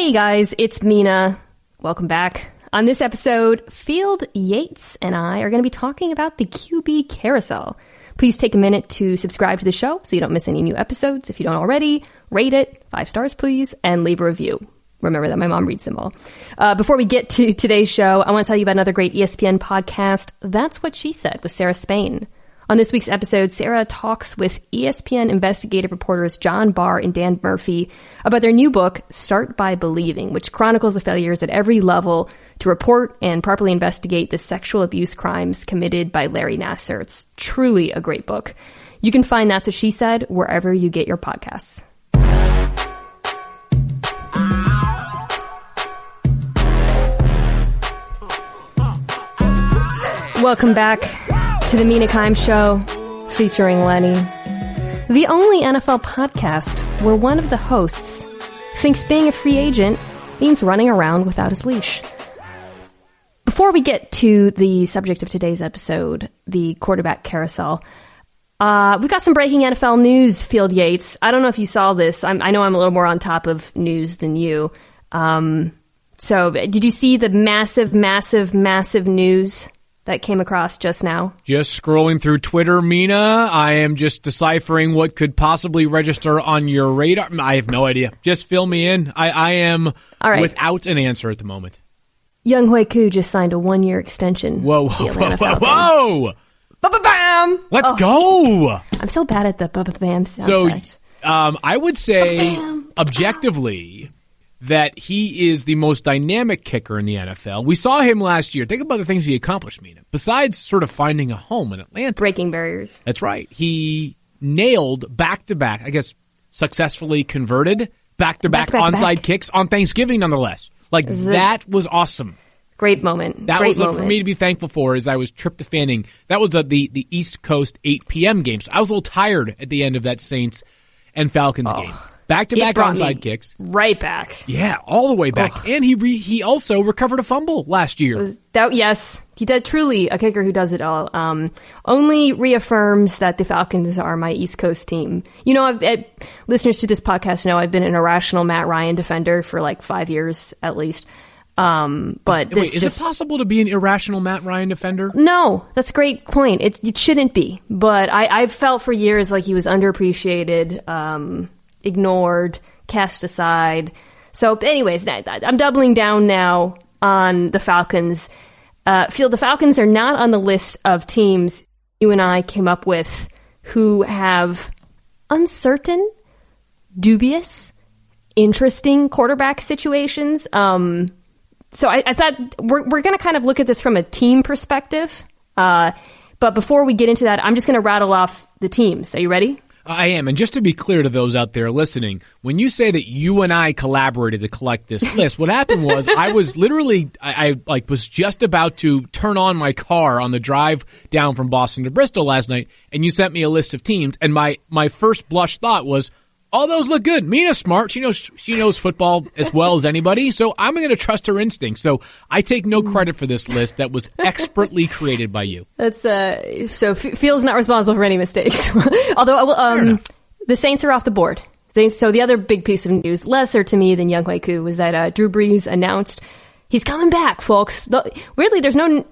Hey guys, it's Mina. Welcome back. On this episode, Field Yates and I are going to be talking about the QB carousel. Please take a minute to subscribe to the show so you don't miss any new episodes. If you don't already, rate it, 5 stars please, and leave a review. Remember that my mom reads them all. Before we get to today's show, I want to tell you about another great ESPN podcast, That's What She Said, with Sarah Spain. On this week's episode, Sarah talks with ESPN investigative reporters John Barr and Dan Murphy about their new book, Start by Believing, which chronicles the failures at every level to report and properly investigate the sexual abuse crimes committed by Larry Nassar. It's truly a great book. You can find That's What She Said wherever you get your podcasts. Welcome back to the Mina Show, featuring Lenny, the only NFL podcast where one of the hosts thinks being a free agent means running around without his leash. Before we get to the subject of today's episode, the quarterback carousel, we've got some breaking NFL news, Field Yates. I don't know if you saw this. I know I'm a little more on top of news than you. So did you see the massive news that came across just now? Just scrolling through Twitter, Mina. I am just deciphering what could possibly register on your radar. I have no idea. Just fill me in. I am without an answer at the moment. Young Hui Koo just signed a 1-year extension. Whoa. Ba-ba-bam! Let's go! I'm so bad at the ba-ba-bam sound effect. I would say, objectively, that he is the most dynamic kicker in the NFL. We saw him last year. Think about the things he accomplished, Mina. Besides sort of finding a home in Atlanta. Breaking barriers. That's right. He nailed back-to-back, I guess successfully converted, back-to-back onside kicks on Thanksgiving nonetheless. That was awesome. Great moment. That was for me to be thankful for as I was tryptophaning. That was the East Coast 8 p.m. game. So I was a little tired at the end of that Saints and Falcons game. Back-to-back onside kicks. Right back. Yeah, all the way back. And he also recovered a fumble last year. Yes, he did. Truly a kicker who does it all. Only reaffirms that the Falcons are my East Coast team. You know, listeners to this podcast know I've been an irrational Matt Ryan defender for like 5 years at least. But is it possible to be an irrational Matt Ryan defender? No, that's a great point. It shouldn't be. But I've felt for years like he was underappreciated, ignored, cast aside. So anyways, I'm doubling down now on the Falcons. Field, the Falcons are not on the list of teams you and I came up with who have uncertain, dubious, interesting quarterback situations. So I thought we're going to kind of look at this from a team perspective. But before we get into that, I'm just going to rattle off the teams. Are you ready? I am. And just to be clear to those out there listening, when you say that you and I collaborated to collect this list, what happened was I was literally, I was just about to turn on my car on the drive down from Boston to Bristol last night, and you sent me a list of teams, and my first blush thought was, all those look good. Mina's smart. She knows football as well as anybody, so I'm going to trust her instinct. So I take no credit for this list that was expertly created by you. That's so Field's not responsible for any mistakes. Although the Saints are off the board. So the other big piece of news, lesser to me than Young Hui Koo, was that Drew Brees announced he's coming back, folks. Weirdly, there's no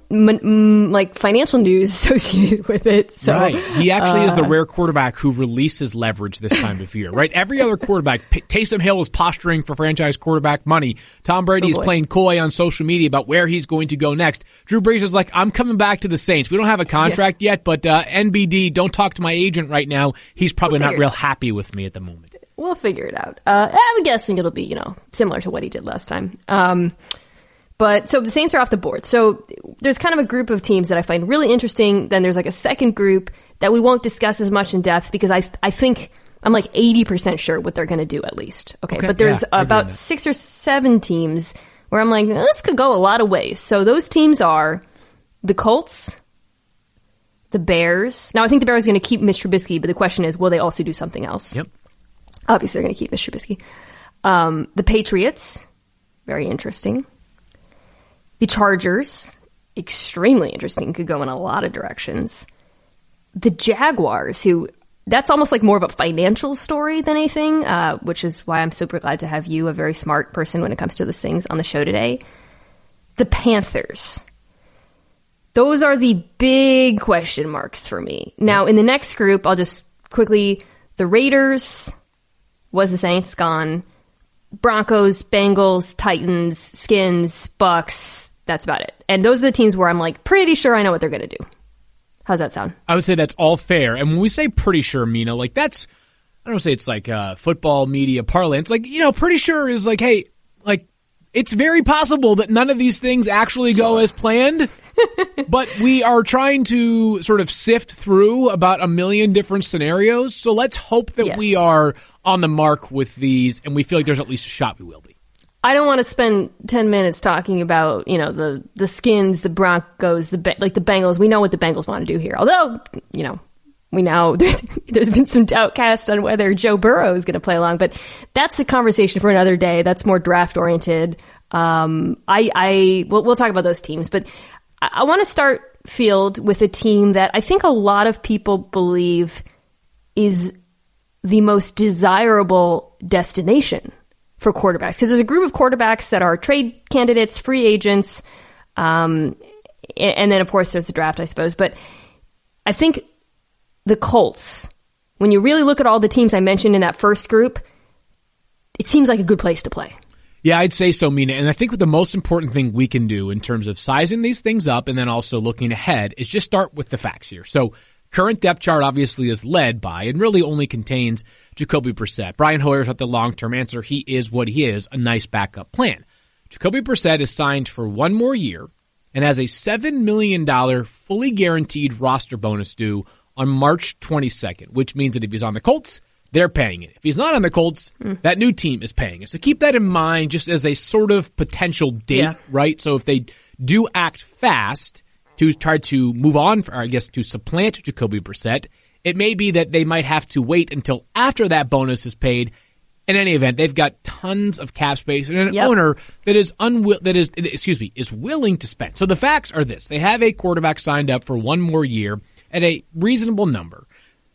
financial news associated with it. So, right. He actually is the rare quarterback who releases leverage this time of year, right? Every other quarterback, Taysom Hill is posturing for franchise quarterback money. Tom Brady is playing coy on social media about where he's going to go next. Drew Brees is like, I'm coming back to the Saints. We don't have a contract yet, but NBD, don't talk to my agent right now. He's probably not real happy with me at the moment. We'll figure it out. I'm guessing it'll be, similar to what he did last time. But so the Saints are off the board. So there's kind of a group of teams that I find really interesting. Then there's like a second group that we won't discuss as much in depth because I think I'm like 80% sure what they're going to do at least. Okay. But there's about 6 or 7 teams where I'm like, this could go a lot of ways. So those teams are the Colts, the Bears. Now I think the Bears are going to keep Mitch Trubisky, but the question is, will they also do something else? Yep. Obviously they're going to keep Mitch Trubisky. The Patriots, very interesting. The Chargers, extremely interesting, could go in a lot of directions. The Jaguars, who that's almost like more of a financial story than anything, which is why I'm super glad to have you, a very smart person when it comes to those things, on the show today. The Panthers. Those are the big question marks for me. Now, in the next group, I'll just quickly, the Raiders, was the Saints, gone. Broncos, Bengals, Titans, Skins, Bucks, that's about it. And those are the teams where I'm like pretty sure I know what they're going to do. How's that sound? I would say that's all fair. And when we say pretty sure, Mina, like that's, I don't want to say it's like football media parlance. Like, pretty sure is like, hey, like it's very possible that none of these things actually go as planned. But we are trying to sort of sift through about a million different scenarios. So let's hope that we are on the mark with these, and we feel like there's at least a shot we will be. I don't want to spend 10 minutes talking about, the Skins, the Broncos, the Bengals. We know what the Bengals want to do here. Although, we know there's been some doubt cast on whether Joe Burrow is going to play along, but that's a conversation for another day. That's more draft oriented. We'll talk about those teams, but I want to start, Field, with a team that I think a lot of people believe is the most desirable destination for quarterbacks. Because there's a group of quarterbacks that are trade candidates, free agents, and then, of course, there's the draft, I suppose. But I think the Colts, when you really look at all the teams I mentioned in that first group, it seems like a good place to play. Yeah, I'd say so, Mina. And I think the most important thing we can do in terms of sizing these things up and then also looking ahead is just start with the facts here. So current depth chart obviously is led by and really only contains Jacoby Brissett. Brian Hoyer's not the long-term answer. He is what he is, a nice backup plan. Jacoby Brissett is signed for one more year and has a $7 million fully guaranteed roster bonus due on March 22nd, which means that if he's on the Colts, they're paying it. If he's not on the Colts, that new team is paying it. So keep that in mind just as a sort of potential date, right? So if they do act fast to try to move on, or I guess to supplant Jacoby Brissett, it may be that they might have to wait until after that bonus is paid. In any event, they've got tons of cap space and an owner that is willing to spend. So the facts are this. They have a quarterback signed up for one more year at a reasonable number.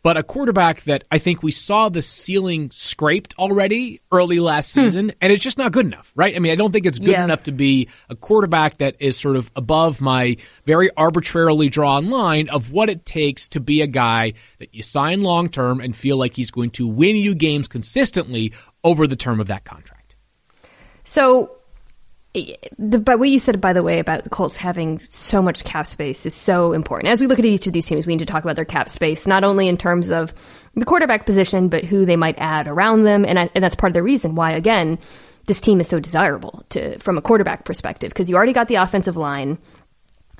But a quarterback that I think we saw the ceiling scraped already early last season, and it's just not good enough, right? I mean, I don't think it's good enough to be a quarterback that is sort of above my very arbitrarily drawn line of what it takes to be a guy that you sign long-term and feel like he's going to win you games consistently over the term of that contract. So, but what you said, by the way, about the Colts having so much cap space is so important. As we look at each of these teams, we need to talk about their cap space, not only in terms of the quarterback position, but who they might add around them. And that's part of the reason why, again, this team is so desirable from a quarterback perspective, because you already got the offensive line.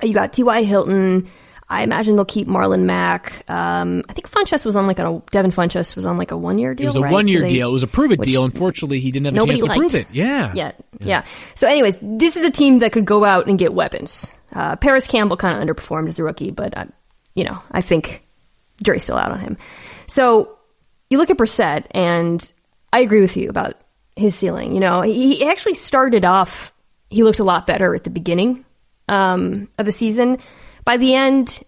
You got T.Y. Hilton. I imagine they'll keep Marlon Mack. I think Devin Funchess was on like a 1-year deal. It was a 1-year deal. It was a prove-it deal. Unfortunately, he didn't have a chance to prove it. Yeah. So anyways, this is a team that could go out and get weapons. Paris Campbell kind of underperformed as a rookie, but I think jury's still out on him. So you look at Brissett, and I agree with you about his ceiling. He actually started off, he looked a lot better at the beginning of the season. By the end,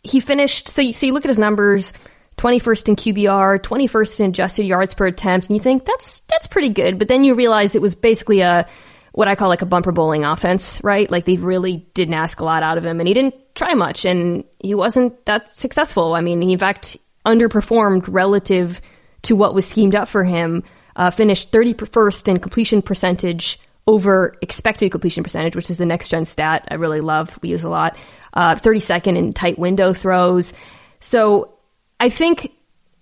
he finished, so you look at his numbers, 21st in QBR, 21st in adjusted yards per attempt, and you think that's pretty good. But then you realize it was basically what I call like a bumper bowling offense, right? Like they really didn't ask a lot out of him, and he didn't try much, and he wasn't that successful. I mean, he in fact underperformed relative to what was schemed up for him, finished 31st in completion percentage over expected completion percentage, which is the next gen stat I really love. We use a lot. 32nd in tight window throws. So I think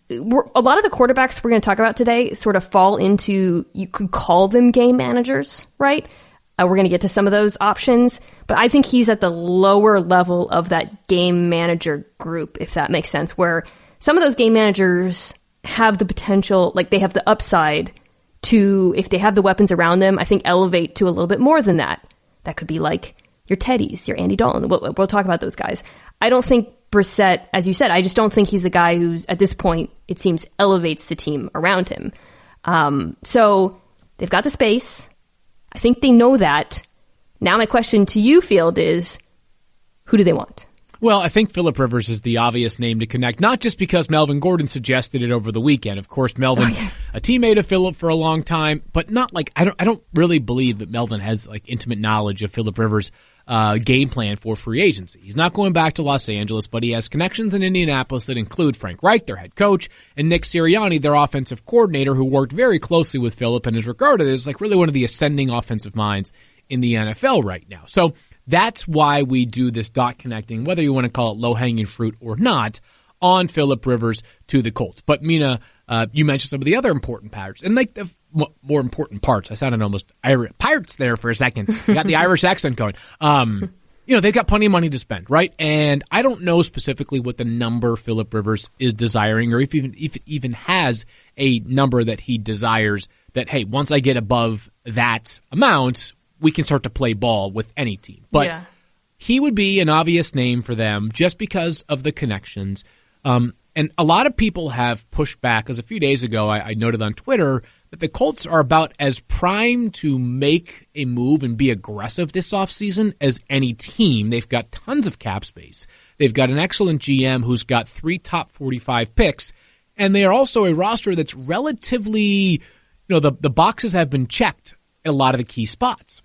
a lot of the quarterbacks we're going to talk about today sort of fall into, you could call them game managers, right? We're going to get to some of those options, but I think he's at the lower level of that game manager group, if that makes sense, where some of those game managers have the potential, like they have the upside to, if they have the weapons around them, I think elevate to a little bit more than that. That could be like your Teddies, your Andy Dalton. We'll talk about those guys. I don't think Brissett, as you said, I just don't think he's the guy who's, at this point, it seems, elevates the team around him. So they've got the space. I think they know that. Now my question to you, Field, is who do they want? Well, I think Phillip Rivers is the obvious name to connect, not just because Melvin Gordon suggested it over the weekend. Of course, Melvin's a teammate of Phillip for a long time, but not like I don't really believe that Melvin has like intimate knowledge of Phillip Rivers' game plan for free agency. He's not going back to Los Angeles, but he has connections in Indianapolis that include Frank Reich, their head coach, and Nick Sirianni, their offensive coordinator, who worked very closely with Phillip and is regarded as like really one of the ascending offensive minds in the NFL right now. So that's why we do this dot connecting, whether you want to call it low-hanging fruit or not, on Phillip Rivers to the Colts. But Mina, you mentioned some of the other important patterns, and like the more important parts. I sounded almost Irish Pirates there for a second. You got the Irish accent going. They've got plenty of money to spend, right? And I don't know specifically what the number Phillip Rivers is desiring, or if it even has a number that he desires. That hey, once I get above that amount, we can start to play ball with any team. But he would be an obvious name for them just because of the connections. And a lot of people have pushed back, because a few days ago I noted on Twitter that the Colts are about as primed to make a move and be aggressive this offseason as any team. They've got tons of cap space. They've got an excellent GM who's got 3 top 45 picks, and they are also a roster that's relatively, the boxes have been checked at a lot of the key spots.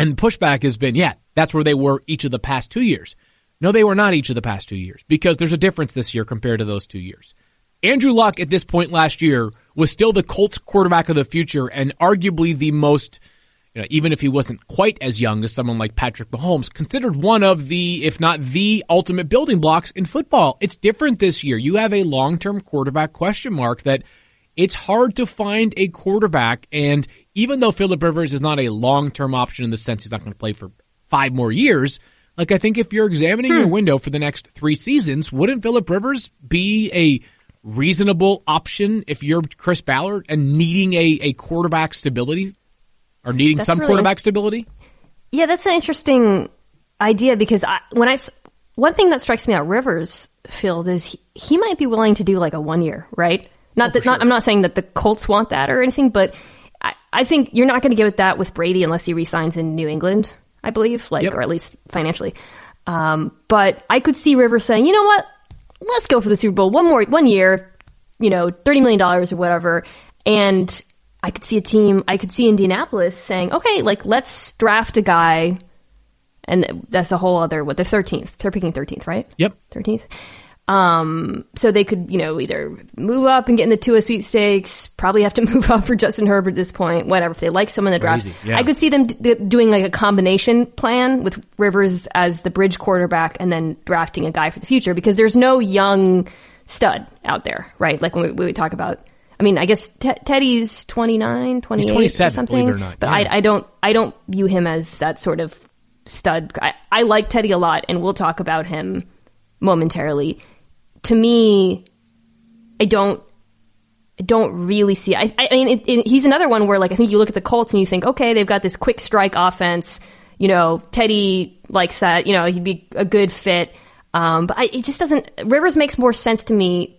And pushback has been, that's where they were each of the past 2 years. No, they were not each of the past 2 years, because there's a difference this year compared to those 2 years. Andrew Luck at this point last year was still the Colts quarterback of the future, and arguably the most, even if he wasn't quite as young as someone like Patrick Mahomes, considered one of the, if not the ultimate building blocks in football. It's different this year. You have a long-term quarterback question mark that it's hard to find a quarterback, and even though Phillip Rivers is not a long-term option in the sense he's not going to play for 5 more years, like I think if you're examining your window for the next 3 seasons, wouldn't Phillip Rivers be a reasonable option if you're Chris Ballard and needing a quarterback stability, or needing quarterback stability? Yeah, that's an interesting idea, because one thing that strikes me at Rivers' field is he might be willing to do like a 1 year, right? I'm not saying that the Colts want that or anything, but I think you're not going to get that with Brady unless he resigns in New England, I believe, or at least financially. But I could see Rivers saying, you know what, let's go for the Super Bowl 1 year, $30 million or whatever. And I could see Indianapolis saying, okay, like let's draft a guy. And that's a whole other, they're 13th. They're picking 13th, right? Yep. 13th. So they could, either move up and get in the Tua sweepstakes, probably have to move up for Justin Herbert at this point, whatever. If they like someone in the draft, I could see them doing like a combination plan with Rivers as the bridge quarterback and then drafting a guy for the future, because there's no young stud out there, right? Like when we talk about, I guess Teddy's 29, 28 or something, believe it or not. But I don't view him as that sort of stud. I like Teddy a lot, and we'll talk about him momentarily. To me, I don't really see. He's another one where, like, I think you look at the Colts and you think, okay, they've got this quick strike offense. Teddy likes that. He'd be a good fit. But it just doesn't. Rivers makes more sense to me,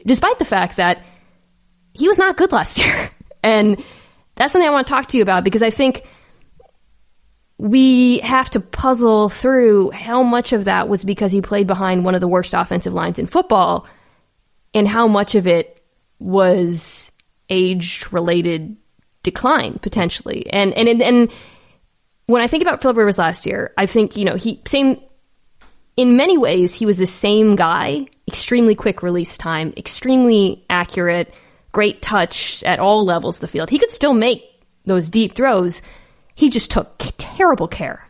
despite the fact that he was not good last year, and that's something I want to talk to you about, because I think we have to puzzle through how much of that was because he played behind one of the worst offensive lines in football, and how much of it was age-related decline, potentially. And when I think about Phillip Rivers last year, I think, in many ways, he was the same guy, extremely quick release time, extremely accurate, great touch at all levels of the field. He could still make those deep throws. He just took terrible care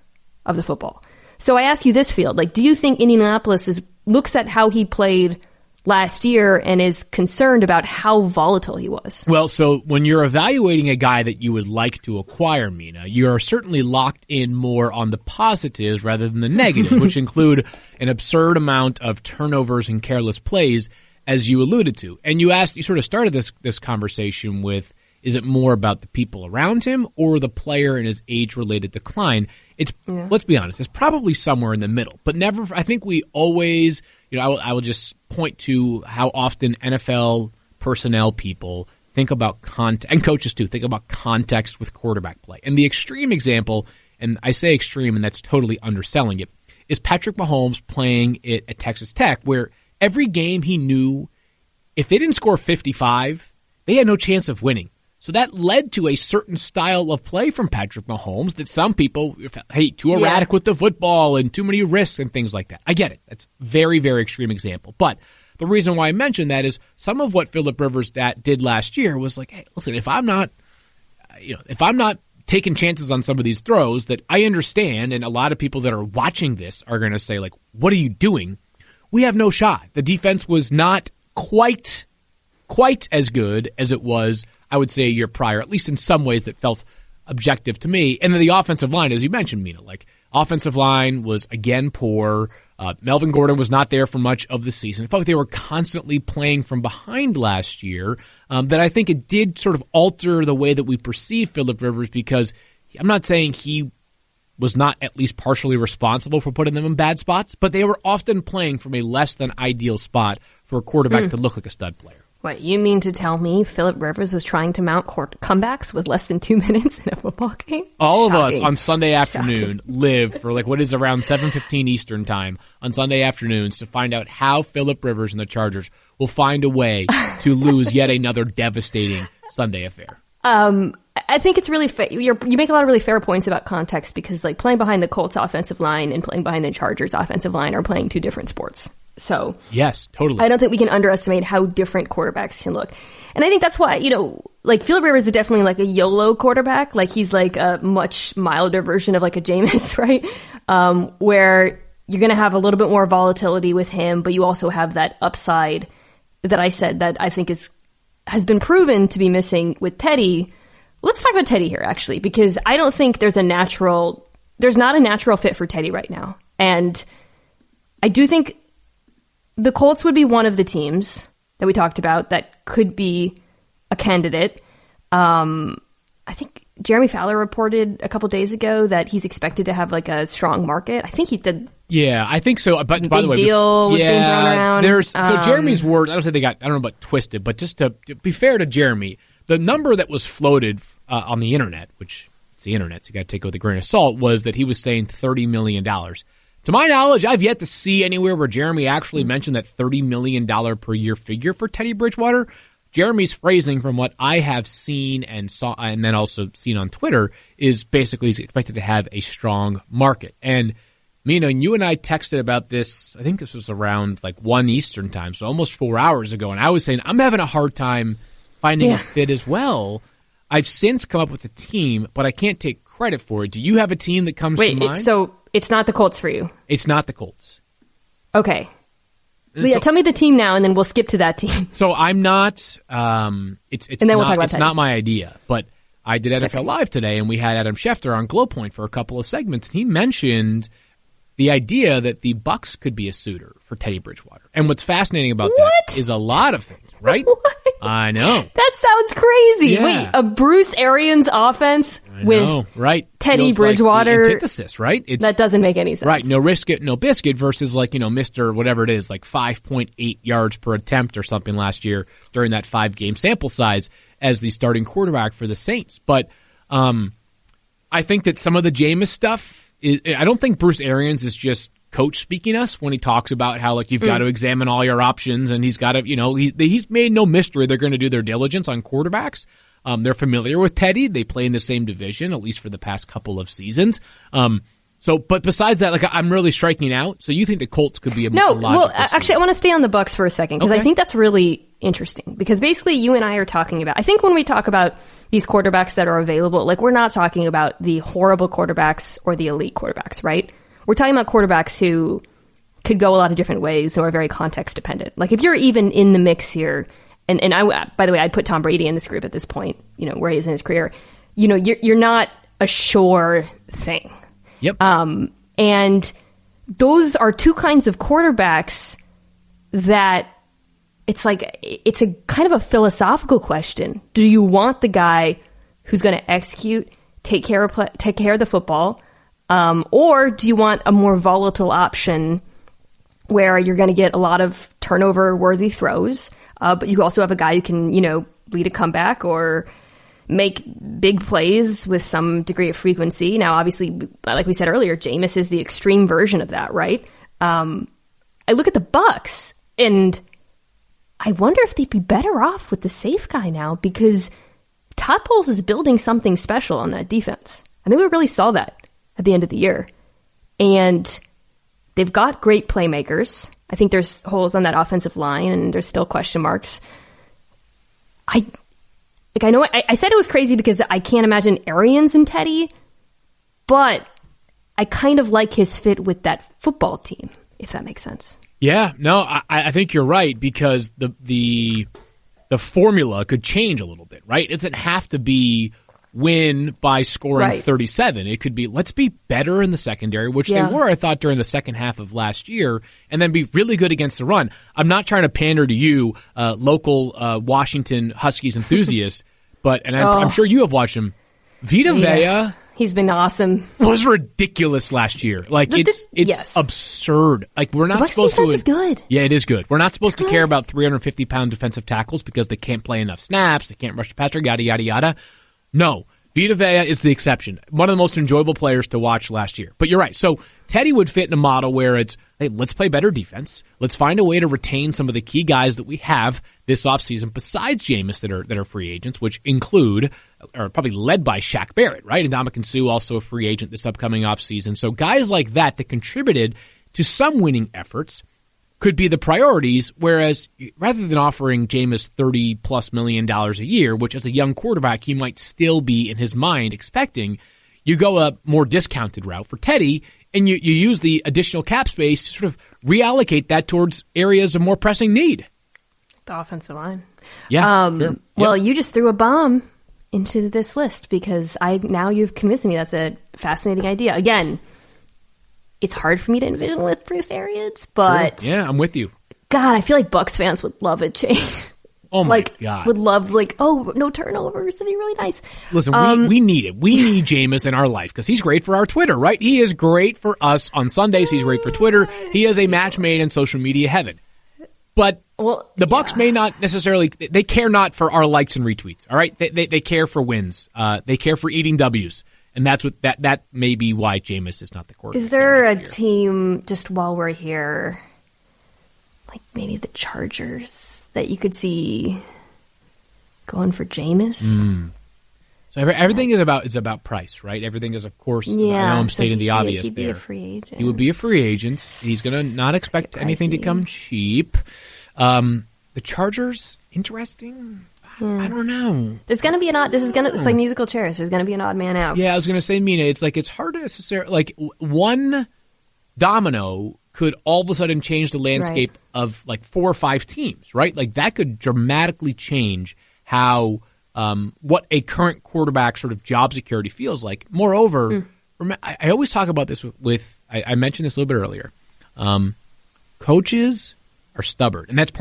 of the football. So I ask you this, Field, do you think Indianapolis looks at how he played last year and is concerned about how volatile he was? Well, so when you're evaluating a guy that you would like to acquire, Mina, you're certainly locked in more on the positives rather than the negatives, which include an absurd amount of turnovers and careless plays, as you alluded to. And you sort of started this conversation with, is it more about the people around him or the player and his age-related decline? Let's be honest, it's probably somewhere in the middle. But never, I think we always, I will just point to how often NFL personnel people think about context, and coaches too, think about context with quarterback play. And the extreme example, and I say extreme and that's totally underselling it, is Patrick Mahomes playing it at Texas Tech, where every game he knew if they didn't score 55, they had no chance of winning. So that led to a certain style of play from Patrick Mahomes that some people, hey, too erratic with the football and too many risks and things like that. I get it. That's a very, very extreme example. But the reason why I mentioned that is some of what Phillip Rivers did last year was like, hey, listen, if I'm not taking chances on some of these throws that I understand, and a lot of people that are watching this are going to say, like, what are you doing? We have no shot. The defense was not quite as good as it was, I would say, a year prior, at least in some ways that felt objective to me. And then the offensive line, as you mentioned, Mina, like offensive line was again poor. Melvin Gordon was not there for much of the season. It felt like they were constantly playing from behind last year. That I think it did sort of alter the way that we perceive Phillip Rivers, because I'm not saying he was not at least partially responsible for putting them in bad spots, but they were often playing from a less than ideal spot for a quarterback to look like a stud player. What, you mean to tell me Phillip Rivers was trying to mount comebacks with less than 2 minutes in a football game? All of us on Sunday afternoon live for like what is around 7:15 Eastern time on Sunday afternoons to find out how Phillip Rivers and the Chargers will find a way to lose yet another devastating Sunday affair. I think it's really you make a lot of really fair points about context, because like playing behind the Colts offensive line and playing behind the Chargers offensive line are playing two different sports. So yes, totally. I don't think we can underestimate how different quarterbacks can look. And I think that's why, like Phillip Rivers is definitely like a YOLO quarterback. Like he's like a much milder version of like a Jameis, right? Where you're going to have a little bit more volatility with him, but you also have that upside that I said that I think has been proven to be missing with Teddy. Let's talk about Teddy here, actually, because I don't think there's not a natural fit for Teddy right now. And I do think the Colts would be one of the teams that we talked about that could be a candidate. I think Jeremy Fowler reported a couple days ago that he's expected to have like a strong market. I think he did. Yeah, I think so. But by the way, deal was being thrown around. So Jeremy's word, I don't know about twisted, but just to be fair to Jeremy, the number that was floated on the internet, which it's the internet, so you got to take it with a grain of salt, was that he was saying $30 million. To my knowledge, I've yet to see anywhere where Jeremy actually mentioned that $30 million per year figure for Teddy Bridgewater. Jeremy's phrasing, from what I have seen and saw, and then also seen on Twitter, is basically he's expected to have a strong market. And Mina, you and I texted about this, I think this was around like 1 Eastern time, so almost 4 hours ago, and I was saying I'm having a hard time finding a fit as well. I've since come up with a team, but I can't take credit for it. Do you have a team that comes to mind? So it's not the Colts for you? It's not the Colts. Okay. Tell me the team now, and then we'll skip to that team. So I'm not. It's and then we'll talk about it's not my idea, but I did NFL Live today, and we had Adam Schefter on Glow Point for a couple of segments, and he mentioned the idea that the Bucs could be a suitor for Teddy Bridgewater. And what's fascinating about that is a lot of things, right? I know. That sounds crazy. Yeah. Wait, a Bruce Arians offense with Teddy Bridgewater. Like the antithesis, right? That doesn't make any sense. Right. No risk it, no biscuit versus like, Mr. whatever it is, like 5.8 yards per attempt or something last year during that 5-game sample size as the starting quarterback for the Saints. But I think that some of the Jameis stuff, I don't think Bruce Arians is just coach speaking us when he talks about how like you've got to examine all your options, and he's got to, he's made no mystery they're going to do their diligence on quarterbacks. They're familiar with Teddy. They play in the same division, at least for the past couple of seasons. But besides that, like I'm really striking out. So you think the Colts could be a actually, I want to stay on the Bucs for a second because I think that's really interesting. Because basically, you and I are talking about. I think when we talk about these quarterbacks that are available, like we're not talking about the horrible quarterbacks or the elite quarterbacks, right? We're talking about quarterbacks who could go a lot of different ways or are very context dependent. Like if you're even in the mix here, and I, by the way, I'd put Tom Brady in this group at this point, where he is in his career. You're not a sure thing. Yep. And those are two kinds of quarterbacks that it's a kind of a philosophical question. Do you want the guy who's going to execute, take care of the football, or do you want a more volatile option where you're going to get a lot of turnover-worthy throws, but you also have a guy who can, lead a comeback or make big plays with some degree of frequency. Now, obviously, like we said earlier, Jameis is the extreme version of that, right? I look at the Bucs, and I wonder if they'd be better off with the safe guy now, because Todd Bowles is building something special on that defense. I think we really saw that at the end of the year. And they've got great playmakers. I think there's holes on that offensive line, and there's still question marks. I know I said it was crazy because I can't imagine Arians and Teddy, but I kind of like his fit with that football team, if that makes sense. Yeah, no, I think you're right, because the formula could change a little bit, right? It doesn't have to be win by scoring 37. It could be, let's be better in the secondary, which they were, I thought, during the second half of last year, and then be really good against the run. I'm not trying to pander to you, local Washington Huskies enthusiast, but, and I'm sure you have watched him. Vita Vea. He's been awesome. Was ridiculous last year. Like, it's absurd. Like, we're not supposed to. Defense is good. Yeah, it is good. We're not supposed to care about 350-pound defensive tackles because they can't play enough snaps, they can't rush the passer, yada, yada, yada. No. Vita Vea is the exception. One of the most enjoyable players to watch last year. But you're right. So Teddy would fit in a model where it's, hey, let's play better defense. Let's find a way to retain some of the key guys that we have this offseason besides Jameis that are free agents, which include, or probably led by Shaq Barrett, right? And Ndamukong Suh, also a free agent this upcoming offseason. So guys like that contributed to some winning efforts could be the priorities, whereas rather than offering Jameis $30+ million a year, which as a young quarterback he might still be in his mind expecting, you go a more discounted route for Teddy, and you use the additional cap space to sort of reallocate that towards areas of more pressing need. The offensive line. Yeah, sure. Well, you just threw a bomb into this list, because now you've convinced me that's a fascinating idea. Again, it's hard for me to envision with Bruce Arians, but sure. Yeah, I'm with you. God, I feel like Bucs fans would love it, Chase. Oh my God. Would love, no turnovers. It'd be really nice. Listen, we need it. We need Jameis in our life because he's great for our Twitter, right? He is great for us on Sundays. He's great for Twitter. He is a match made in social media heaven. But the Bucs may not necessarily, they care not for our likes and retweets, all right? They care for wins. They care for eating W's. And that's what that may be why Jameis is not the quarterback. Is there a team, just while we're here, like maybe the Chargers, that you could see going for Jameis? So everything is about price, right? Everything is, of course. I know I'm stating the obvious there. He'd be a free agent. He would be a free agent. He's going to not expect anything to come cheap. The Chargers, interesting. I don't know. There's going to be it's like musical chairs. There's going to be an odd man out. Yeah, I was going to say, Mina, it's hard to necessarily, like, one domino could all of a sudden change the landscape of like 4 or 5 teams, right? Like that could dramatically change how, what a current quarterback sort of job security feels like. Moreover, I always talk about this with I mentioned this a little bit earlier. Coaches are stubborn, and that's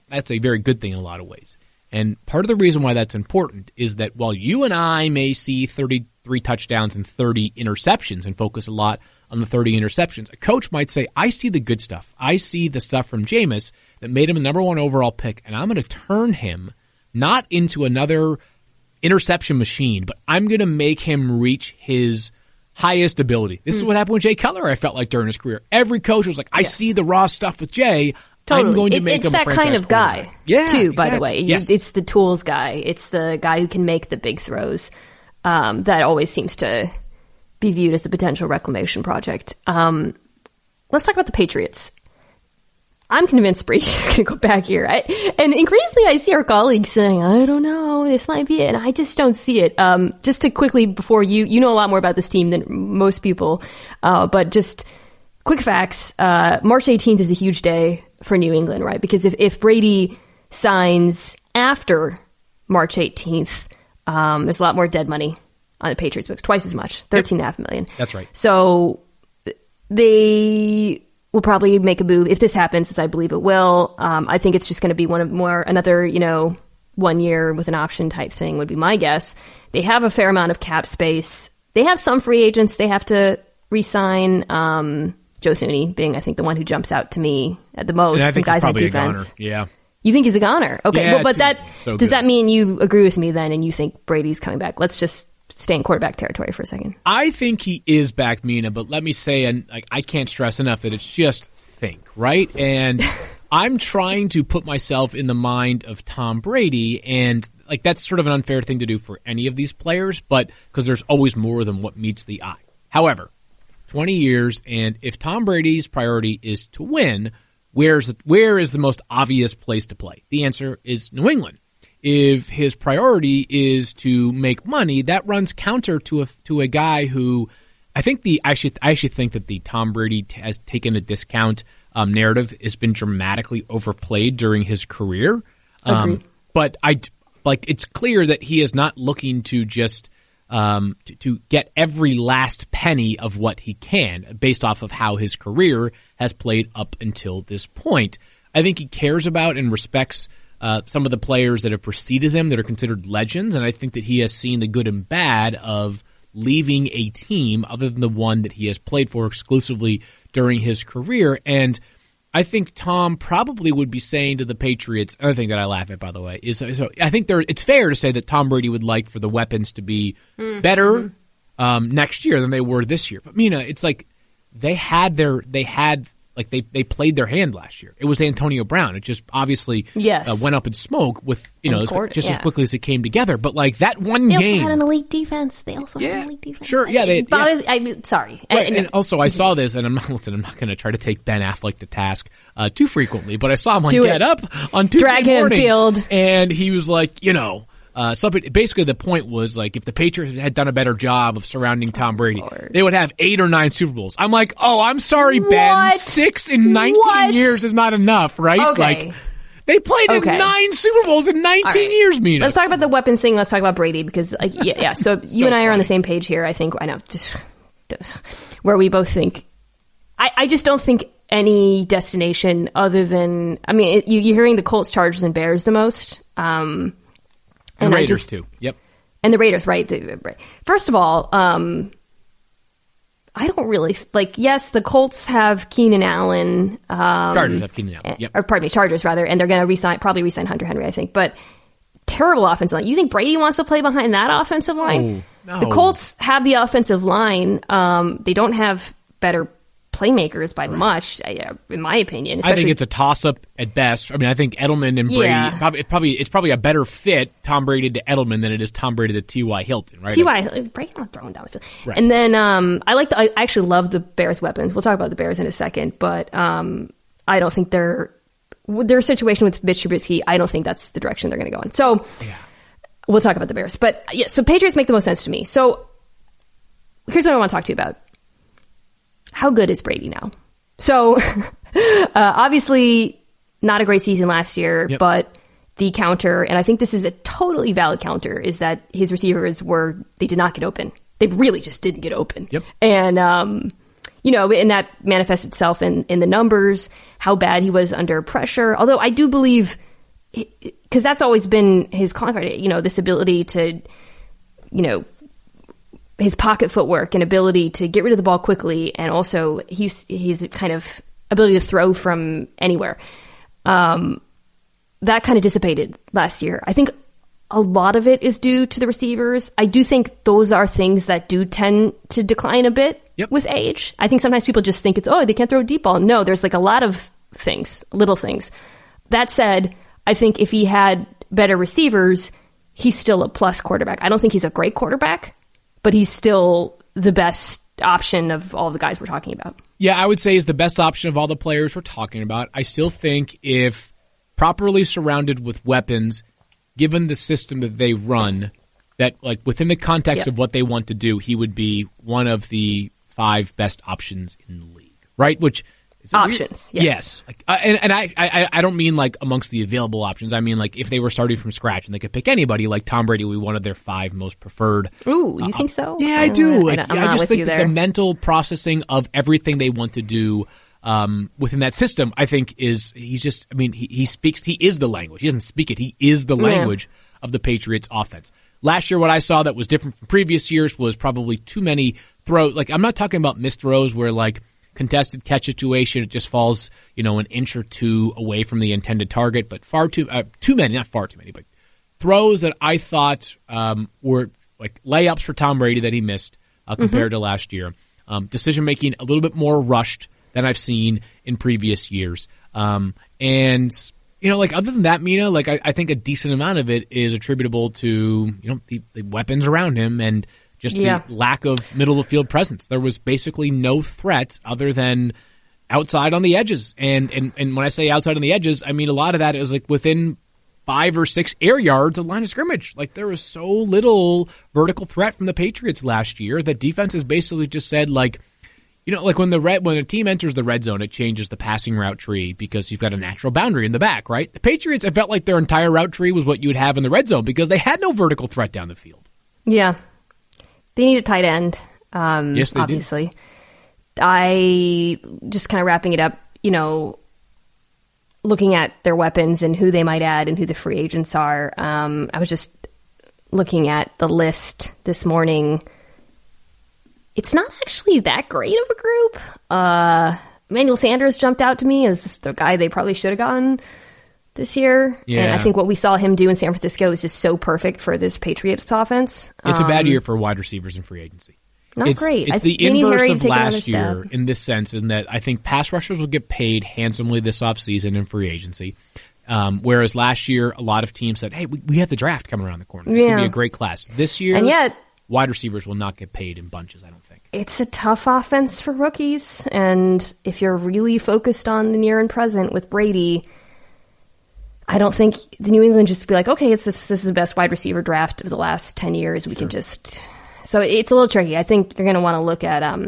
that's a very good thing in a lot of ways. And part of the reason why that's important is that while you and I may see 33 touchdowns and 30 interceptions and focus a lot on the 30 interceptions, a coach might say, I see the good stuff. I see the stuff from Jameis that made him a number 1 overall pick, and I'm going to turn him not into another interception machine, but I'm going to make him reach his highest ability. This is what happened with Jay Cutler, I felt like, during his career. Every coach was like, I see the raw stuff with Jay. Totally. I'm going to make him a franchise It's that kind of guy, too, by the way. Yes. It's the tools guy. It's the guy who can make the big throws. That always seems to be viewed as a potential reclamation project. Let's talk about the Patriots. I'm convinced Brady's just going to go back here. And increasingly I see our colleagues saying, I don't know, this might be it. And I just don't see it. Just to quickly, before you know a lot more about this team than most people, but just quick facts. March 18th is a huge day for New England, right? Because if Brady signs after March 18th, there's a lot more dead money on the Patriots books, twice as much, $13.5 million. That's right. So they will probably make a move if this happens, as I believe it will. I think it's just going to be another 1 year with an option type thing would be my guess. They have a fair amount of cap space. They have some free agents they have to re-sign. Joe Thuney being, I think, the one who jumps out to me at the most. And I think some guys on probably defense. Yeah. You think he's a goner? Okay, yeah, but does that mean you agree with me then, and you think Brady's coming back? Let's just stay in quarterback territory for a second. I think he is back, Mina, but let me say, and I can't stress enough that it's just think, right? And I'm trying to put myself in the mind of Tom Brady, and that's sort of an unfair thing to do for any of these players, but because there's always more than what meets the eye. However, 20 years, and if Tom Brady's priority is to win, where is the most obvious place to play? The answer is New England. If his priority is to make money, that runs counter to a guy who I actually think that the Tom Brady has taken a discount narrative has been dramatically overplayed during his career. But it's clear that he is not looking to just to get every last penny of what he can based off of how his career has played up until this point. I think he cares about and respects some of the players that have preceded him that are considered legends, and I think that he has seen the good and bad of leaving a team other than the one that he has played for exclusively during his career. And I think Tom probably would be saying to the Patriots, another thing that I laugh at, by the way, is so I think it's fair to say that Tom Brady would like for the weapons to be better next year than they were this year. But Mina, it's like they played their hand last year. It was Antonio Brown. It just obviously went up in smoke with as quickly as it came together. But that one game, they also had an elite defense. Sure, sorry. Right, and also, I saw this, and I'm not going to try to take Ben Affleck to task too frequently, but I saw him Get Up on Tuesday morning. Drag him, Field. And he was like, basically the point was if the Patriots had done a better job of surrounding Tom Brady, they would have 8 or 9 Super Bowls. I'm like, I'm sorry, Ben. 6 in 19 years is not enough, right? Okay. They played in 9 Super Bowls in 19 years, Mina. Let's talk about the weapons thing. Let's talk about Brady because, So you and I are on the same page here. I think I know where we both think. I just don't think any destination other than you're hearing the Colts, Chargers, and Bears the most. And Raiders too. Yep. And the Raiders, right? First of all, I don't really yes, the Colts have Keenan Allen. Chargers have Keenan Allen. Yep. Or pardon me, Chargers rather, and they're going to probably resign Hunter Henry, I think. But terrible offensive line. You think Brady wants to play behind that offensive line? No. The Colts have the offensive line. They don't have better playmakers by much, in my opinion. I think it's a toss-up at best. I think Edelman and Brady, it's probably a better fit, Tom Brady to Edelman, than it is Tom Brady to T.Y. Hilton, right? Brady not throwing down the field. Right. And then I actually love the Bears' weapons. We'll talk about the Bears in a second, but I don't think their situation with Mitch Trubisky, I don't think that's the direction they're going to go in. So we'll talk about the Bears. But so Patriots make the most sense to me. So here's what I want to talk to you about. How good is Brady now? So, obviously, not a great season last year, but the counter, and I think this is a totally valid counter, is that his receivers they did not get open. They really just didn't get open. Yep. And, and that manifests itself in the numbers, how bad he was under pressure. Although I do believe, because that's always been his confidence, this ability to, his pocket footwork and ability to get rid of the ball quickly, and also his kind of ability to throw from anywhere. That kind of dissipated last year. I think a lot of it is due to the receivers. I do think those are things that do tend to decline a bit with age. I think sometimes people just think they can't throw a deep ball. No, there's a lot of things, little things. That said, I think if he had better receivers, he's still a plus quarterback. I don't think he's a great quarterback, but he's still the best option of all the guys we're talking about. Yeah, I would say he's the best option of all the players we're talking about. I still think if properly surrounded with weapons, given the system that they run, that within the context of what they want to do, he would be one of the 5 best options in the league, right? Which is options, yes. And I don't mean amongst the available options. I mean if they were starting from scratch and they could pick anybody, Tom Brady would be one of their 5 most preferred. Ooh, you think so? Yeah, I do. I'm not just with you there. The mental processing of everything they want to do within that system, I think he speaks. He is the language. He doesn't speak it. He is the language of the Patriots offense. Last year, what I saw that was different from previous years was probably too many throws. I'm not talking about missed throws where contested catch situation, it just falls, an inch or two away from the intended target, but not far too many, but throws that I thought were like layups for Tom Brady that he missed compared to last year. Decision making a little bit more rushed than I've seen in previous years. Other than that, Mina, I think a decent amount of it is attributable to, the weapons around him and just the lack of middle of the field presence. There was basically no threat other than outside on the edges. And when I say outside on the edges, I mean a lot of that is within 5 or 6 air yards of line of scrimmage. There was so little vertical threat from the Patriots last year that defenses basically just said when a team enters the red zone, it changes the passing route tree because you've got a natural boundary in the back, right? The Patriots, it felt like their entire route tree was what you would have in the red zone because they had no vertical threat down the field. Yeah. They need a tight end. Yes, they obviously. Do. I just kind of wrapping it up, looking at their weapons and who they might add and who the free agents are. I was just looking at the list this morning. It's not actually that great of a group. Emmanuel Sanders jumped out to me as the guy they probably should have gotten this year. Yeah. And I think what we saw him do in San Francisco is just so perfect for this Patriots offense. It's a bad year for wide receivers in free agency. Not great. It's the inverse of last year in this sense, in that I think pass rushers will get paid handsomely this offseason in free agency. Whereas last year, a lot of teams said, hey, we have the draft coming around the corner. It's going to be a great class. This year, and yet, wide receivers will not get paid in bunches, I don't think. It's a tough offense for rookies, and if you're really focused on the near and present with Brady, I don't think the New England just be like, okay, this is the best wide receiver draft of the last 10 years. We can just... So it's a little tricky. I think you're going to want to look at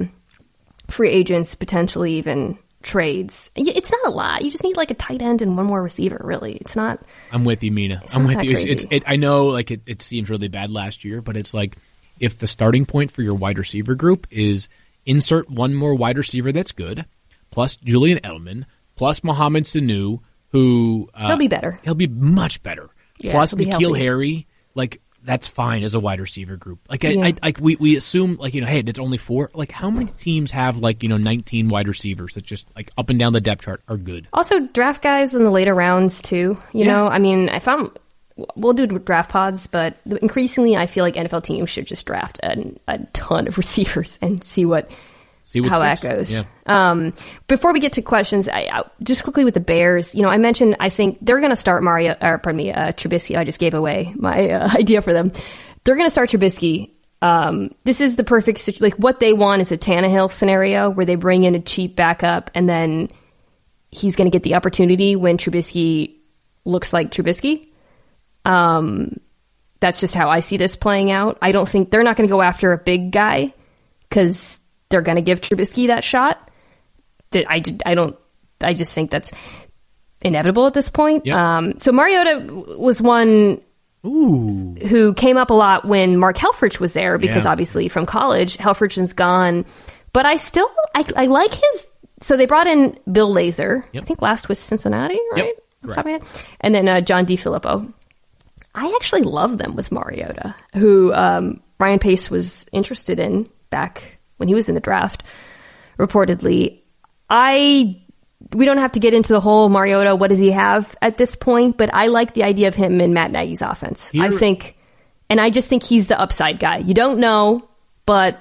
free agents, potentially even trades. It's not a lot. You just need a tight end and one more receiver, really. It's not... I'm with you, Mina. I'm with you. I know it seems really bad last year, but it's if the starting point for your wide receiver group is insert one more wide receiver that's good, plus Julian Edelman, plus Mohamed Sanu, who... he'll be better. He'll be much better. Yeah, plus N'Keal Harry, that's fine as a wide receiver group. We assume, hey, it's only 4. How many teams have, 19 wide receivers that just, up and down the depth chart are good? Also, draft guys in the later rounds, too. You know, I mean, we'll do draft pods, but increasingly I feel like NFL teams should just draft a ton of receivers and see how that goes. Yeah. Before we get to questions, I just quickly with the Bears, I mentioned I think they're going to start Trubisky. I just gave away my idea for them. They're going to start Trubisky. This is the perfect situation. What they want is a Tannehill scenario where they bring in a cheap backup and then he's going to get the opportunity when Trubisky looks like Trubisky. That's just how I see this playing out. I don't think they're not going to go after a big guy because they're going to give Trubisky that shot. I just think that's inevitable at this point. Yep. So Mariota was one who came up a lot when Mark Helfrich was there because obviously from college, Helfrich is gone. But I like his... So they brought in Bill Lazor, I think last with Cincinnati, right? Yep. And then John DeFilippo. I actually love them with Mariota, who Ryan Pace was interested in back when he was in the draft, reportedly. We don't have to get into the whole Mariota, what does he have at this point, but I like the idea of him in Matt Nagy's offense. I just think he's the upside guy. You don't know, but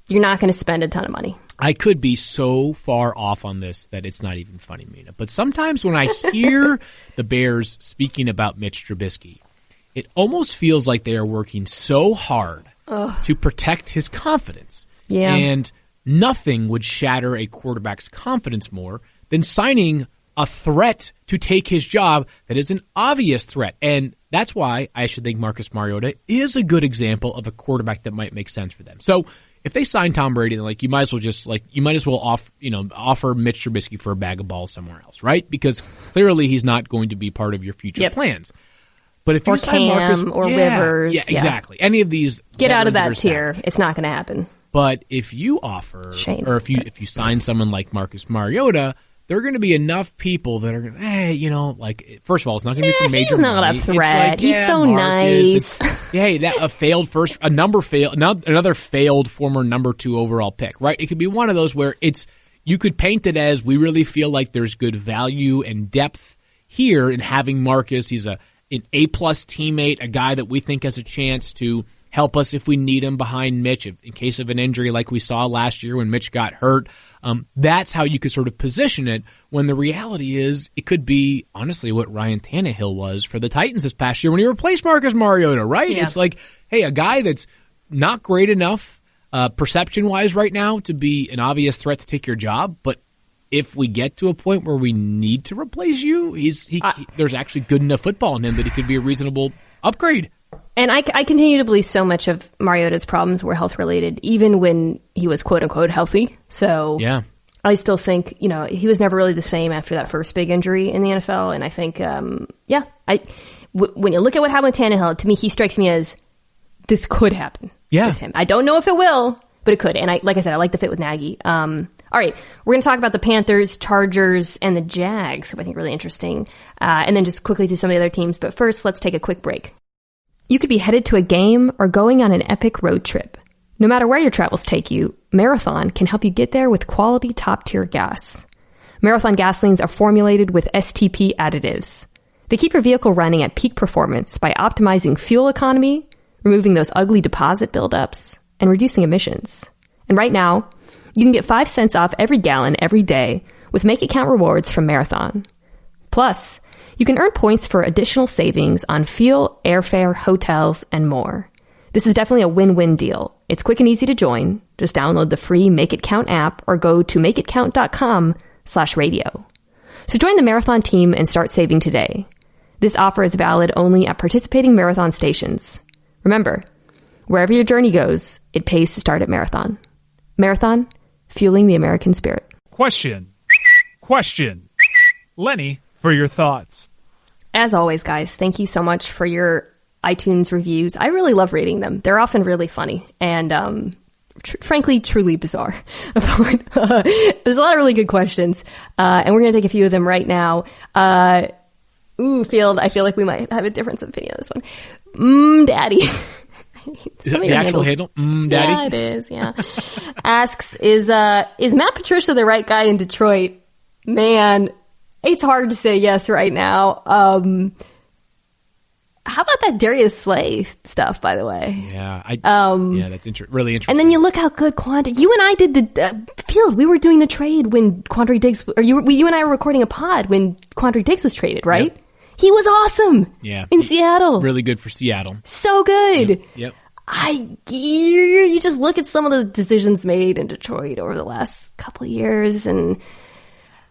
you're not going to spend a ton of money. I could be so far off on this that it's not even funny, Mina. But sometimes when I hear the Bears speaking about Mitch Trubisky, it almost feels like they are working so hard to protect his confidence. Yeah. And nothing would shatter a quarterback's confidence more than signing a threat to take his job that is an obvious threat. And that's why I should think Marcus Mariota is a good example of a quarterback that might make sense for them. So if they sign Tom Brady, then you might as well offer Mitch Trubisky for a bag of balls somewhere else, right? Because clearly he's not going to be part of your future plans. But if you sign Marcus or Rivers, exactly. Any of these, get out of that tier. It's not going to happen. But if you offer, or if you sign someone like Marcus Mariota, there are going to be enough people that are going to, first of all, it's not going to be for major money. He's not a threat. He's so Marcus, nice. Another failed former number 2 overall pick, right? It could be one of those where it's, you could paint it as we really feel like there's good value and depth here in having Marcus. He's an A-plus teammate, a guy that we think has a chance to help us if we need him behind Mitch in case of an injury like we saw last year when Mitch got hurt. That's how you could sort of position it, when the reality is it could be, honestly, what Ryan Tannehill was for the Titans this past year when he replaced Marcus Mariota, right? Yeah. It's like, hey, a guy that's not great enough perception-wise right now to be an obvious threat to take your job, but if we get to a point where we need to replace you, there's actually good enough football in him that he could be a reasonable upgrade. And I continue to believe so much of Mariota's problems were health-related, even when he was quote-unquote healthy. So yeah. I still think, he was never really the same after that first big injury in the NFL. And I think, when you look at what happened with Tannehill, to me, he strikes me as this could happen with him. I don't know if it will, but it could. And like I said, I like the fit with Nagy. All right, we're going to talk about the Panthers, Chargers, and the Jags, who I think are really interesting. And then just quickly through some of the other teams. But first, let's take a quick break. You could be headed to a game or going on an epic road trip. No matter where your travels take you, Marathon can help you get there with quality top-tier gas. Marathon gasolines are formulated with STP additives. They keep your vehicle running at peak performance by optimizing fuel economy, removing those ugly deposit buildups, and reducing emissions. And right now, you can get 5 cents off every gallon every day with Make It Count rewards from Marathon. Plus, you can earn points for additional savings on fuel, airfare, hotels, and more. This is definitely a win-win deal. It's quick and easy to join. Just download the free Make It Count app or go to makeitcount.com/radio. So join the Marathon team and start saving today. This offer is valid only at participating Marathon stations. Remember, wherever your journey goes, it pays to start at Marathon. Marathon, fueling the American spirit. Question. Lenny, for your thoughts. As always, guys, thank you so much for your iTunes reviews. I really love reading them. They're often really funny and, frankly, truly bizarre. There's a lot of really good questions, and we're going to take a few of them right now. Field, I feel like we might have a difference of opinion on this one. Daddy. Is that the actual handle? Daddy? Yeah, it is, yeah. Asks, is Matt Patricia the right guy in Detroit? Man, it's hard to say yes right now. How about that Darius Slay stuff, by the way? Yeah, that's really interesting. And then you look how good Quandre. You and I did the Field. We were doing the trade when Quandre Diggs, or you and I were recording a pod when Quandre Diggs was traded, right? Yep. He was awesome. Yeah, in Seattle. Really good for Seattle. So good. Yep. You just look at some of the decisions made in Detroit over the last couple of years, and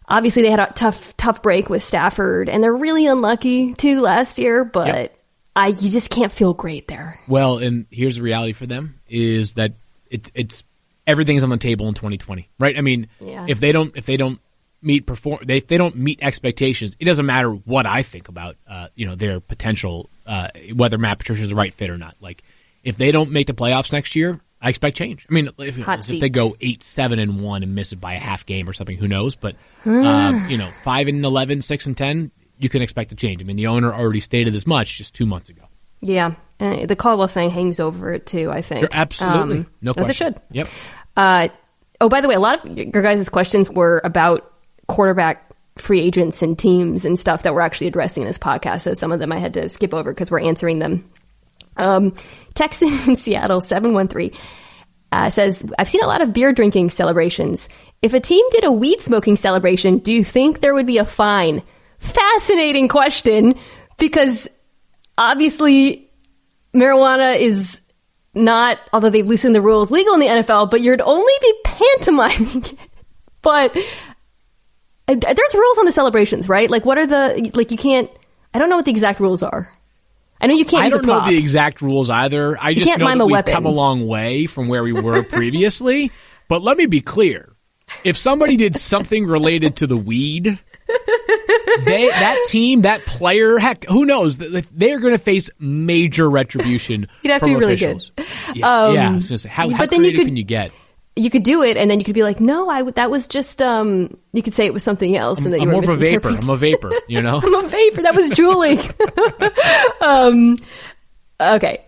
obviously they had a tough break with Stafford, and they're really unlucky too last year. But you just can't feel great there. Well, and here's the reality for them is that it's everything's on the table in 2020, right? I mean, if they don't meet expectations, it doesn't matter what I think about their potential, whether Matt Patricia's the right fit or not. Like, if they don't make the playoffs next year, I expect change. I mean, if they go 8-7-1 and miss it by a half game or something, who knows? But 5-11, 6-10, you can expect a change. I mean, the owner already stated as much just 2 months ago. Yeah, the Caldwell thing hangs over it too, I think. Sure, absolutely, no question. As it should. Yep. By the way, a lot of your guys' questions were about quarterback free agents and teams and stuff that we're actually addressing in this podcast. So some of them I had to skip over because we're answering them. Texan in Seattle 713 says, I've seen a lot of beer drinking celebrations. If a team did a weed smoking celebration, do you think there would be a fine? Fascinating question, because obviously marijuana is not, although they've loosened the rules, legal in the NFL, but you'd only be pantomiming it. But there's rules on the celebrations, right? Like, what are you can't, I don't know what the exact rules are. I know you can't use a prop. I don't know the exact rules either. I just know that we've come a long way from where we were previously. But let me be clear. If somebody did something related to the weed, that team, that player, heck, who knows? They're going to face major retribution. You'd have to be really good. Yeah, I was going to say, how creative can you get? You could do it, and then you could be like, no, that was just, you could say it was something else, and that you were misinterpreting. I'm a vapor, you know? I'm a vapor, that was Julie. Okay.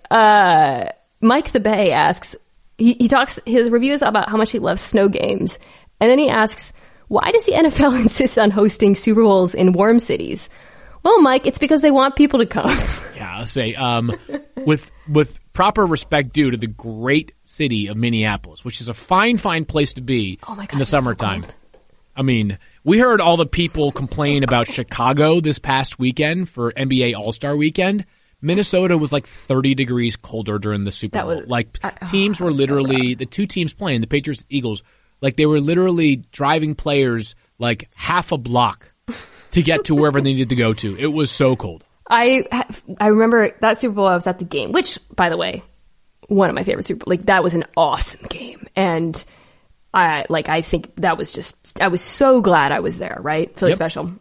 Mike the Bay asks, he talks, his reviews about how much he loves snow games, And then he asks, why does the NFL insist on hosting Super Bowls in warm cities? Well, Mike, it's because they want people to come. Yeah, I'll say, with proper respect due to the great city of Minneapolis, which is a fine place to be in the summertime. So I mean, we heard all the people complain about Chicago this past weekend for NBA All-Star Weekend. Minnesota was like 30 degrees colder during the Super Bowl. Teams were literally, the two teams playing, the Patriots and Eagles, like they were literally driving players like half a block to get to wherever they needed to go to. It was so cold. I remember that Super Bowl, I was at the game, which, by the way, one of my favorite Super Bowl. Like, that was an awesome game. And I think that was just, I was so glad I was there, right? Really special.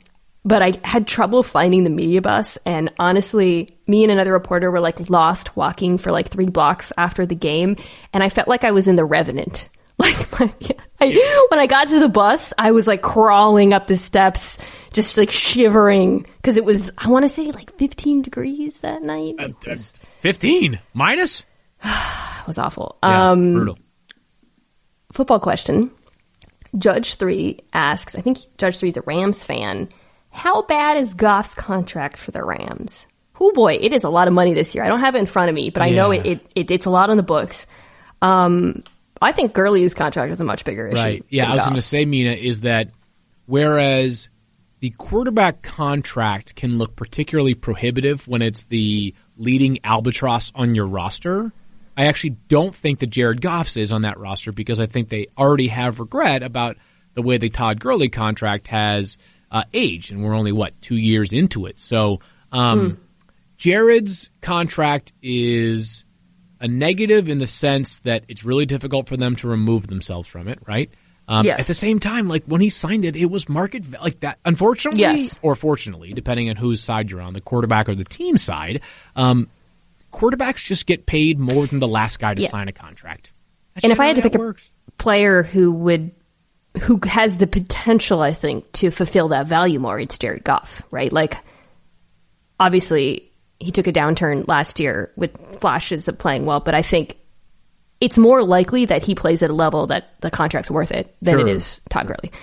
But I had trouble finding the media bus. And honestly, me and another reporter were like lost walking for like 3 blocks after the game. And I felt like I was in The Revenant. Like, when I got to the bus, I was like crawling up the steps, just like shivering, because it was, I want to say like 15 degrees that night. 15 minus? It was awful. Yeah, brutal. Football question. Judge 3 asks, I think Judge 3 is a Rams fan. How bad is Goff's contract for the Rams? Oh boy, it is a lot of money this year. I don't have it in front of me, but I know it's a lot on the books. I think Gurley's contract is a much bigger issue. Right. Yeah, I was going to say, Mina, is that whereas the quarterback contract can look particularly prohibitive when it's the leading albatross on your roster, I actually don't think that Jared Goff's is on that roster, because I think they already have regret about the way the Todd Gurley contract has aged, and we're only, 2 years into it. So Jared's contract is a negative in the sense that it's really difficult for them to remove themselves from it, right? Yes. At the same time, like when he signed it, it was market like that. Unfortunately, or fortunately, depending on whose side you're on, the quarterback or the team side, quarterbacks just get paid more than the last guy to sign a contract. And if I had to pick a player who has the potential, I think, to fulfill that value more, it's Jared Goff, right? Like, obviously, he took a downturn last year with flashes of playing well, but I think it's more likely that he plays at a level that the contract's worth it than it is Todd Gurley.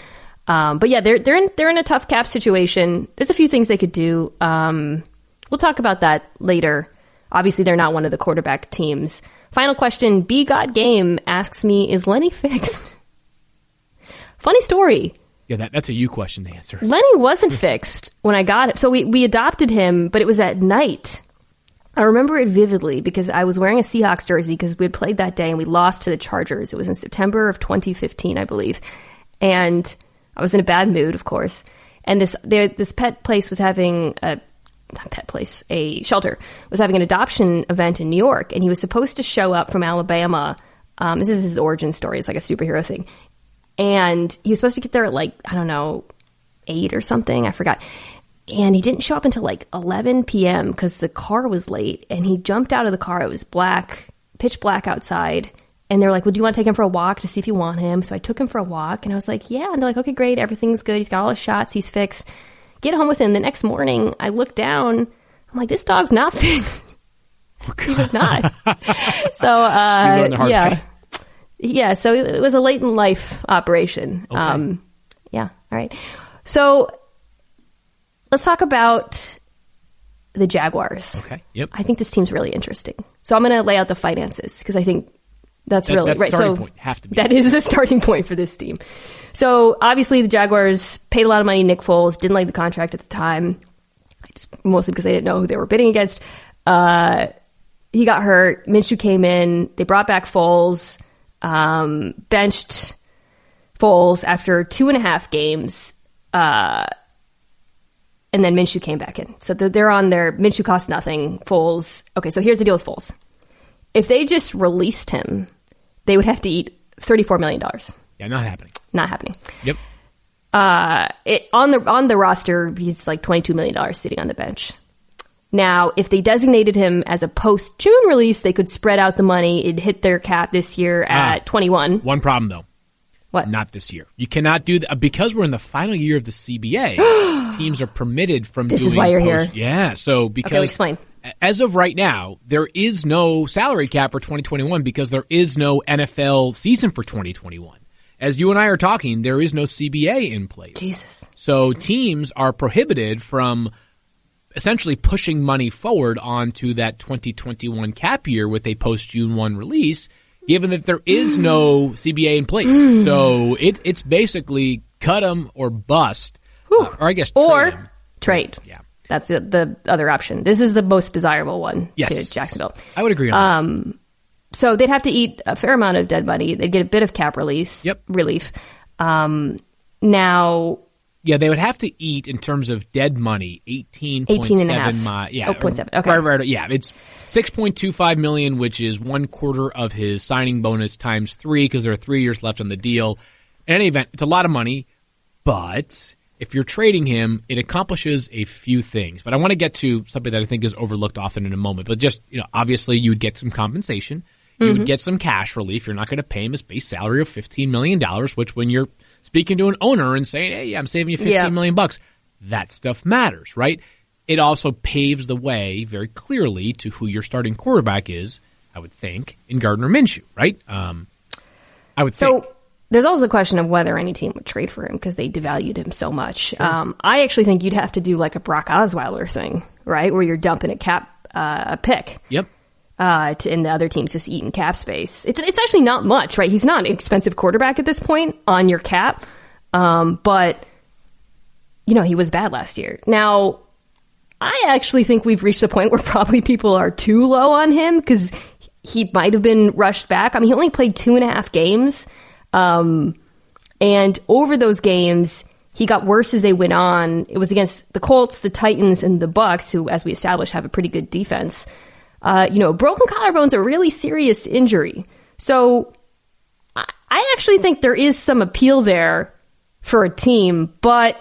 But yeah, they're in a tough cap situation. There's a few things they could do. We'll talk about that later. Obviously, they're not one of the quarterback teams. Final question. B Got Game asks me, is Lenny fixed? Funny story. Yeah, that's a you question to answer. Lenny wasn't fixed when I got him. So we adopted him, but it was at night. I remember it vividly because I was wearing a Seahawks jersey because we had played that day and we lost to the Chargers. It was in September of 2015, I believe. And I was in a bad mood, of course. And this pet place was having a shelter was having an adoption event in New York. And he was supposed to show up from Alabama. This is his origin story. It's like a superhero thing. And he was supposed to get there at 8 or something. I forgot. And he didn't show up until 11 p.m. because the car was late. And he jumped out of the car. It was black, pitch black outside. And they're like, well, do you want to take him for a walk to see if you want him? So I took him for a walk. And I was like, yeah. And they're like, okay, great. Everything's good. He's got all his shots. He's fixed. Get home with him. The next morning, I look down. I'm like, this dog's not fixed. He was not. So, yeah, so it was a late in life operation. Okay. Yeah, all right. So let's talk about the Jaguars. Okay, yep. I think this team's really interesting. So I'm going to lay out the finances because I think that's really right. The starting point. Have to be. That is the starting point for this team. So obviously the Jaguars paid a lot of money. Nick Foles didn't like the contract at the time, mostly because they didn't know who they were bidding against. He got hurt. Minshew came in. They brought back Foles. Benched Foles after 2.5 games, and then Minshew came back in. So they're on their Minshew costs nothing. Foles. Okay, so here's the deal with Foles. If they just released him, they would have to eat $34 million. Yeah, not happening. Not happening. Yep. On the roster, he's like $22 million sitting on the bench. Now, if they designated him as a post-June release, they could spread out the money. It'd hit their cap this year at 21. One problem, though. What? Not this year. You cannot do that. Because we're in the final year of the CBA, teams are permitted from doing This is why you're here. Yeah, so because... Okay, explain. As of right now, there is no salary cap for 2021 because there is no NFL season for 2021. as you and I are talking, there is no CBA in place. Jesus. So teams are prohibited from essentially pushing money forward onto that 2021 cap year with a post-June 1 release, given that there is no CBA in place. So it's basically cut them or bust, or I guess trade. Yeah. That's the other option. This is the most desirable one Yes. to Jacksonville. I would agree on that. So they'd have to eat a fair amount of dead money. They'd get a bit of cap relief. Now... Yeah, they would have to eat, in terms of dead money, 18.7. Yeah, 0.7. Okay. Right. Yeah, it's $6.25 million, which is 1/4 of his signing bonus times 3, because there are 3 years left on the deal. In any event, it's a lot of money, but if you're trading him, it accomplishes a few things. But I want to get to something that I think is overlooked often in a moment. But just, obviously you would get some compensation. You would get some cash relief. You're not going to pay him his base salary of $15 million, which when you're speaking to an owner and saying, hey, I'm saving you $15 million, that stuff matters, right? It also paves the way very clearly to who your starting quarterback is, I would think, in Gardner Minshew, right? I would think. So there's also the question of whether any team would trade for him because they devalued him so much. Sure. I actually think you'd have to do like a Brock Osweiler thing, right? Where you're dumping a pick. Yep. And the other team's just eating cap space. It's actually not much, right? He's not an expensive quarterback at this point on your cap. But, he was bad last year. Now, I actually think we've reached the point where probably people are too low on him because he might have been rushed back. I mean, he only played 2.5 games. And over those games, he got worse as they went on. It was against the Colts, the Titans, and the Bucs, who, as we established, have a pretty good defense. Broken collarbone's a really serious injury. So I actually think there is some appeal there for a team, but...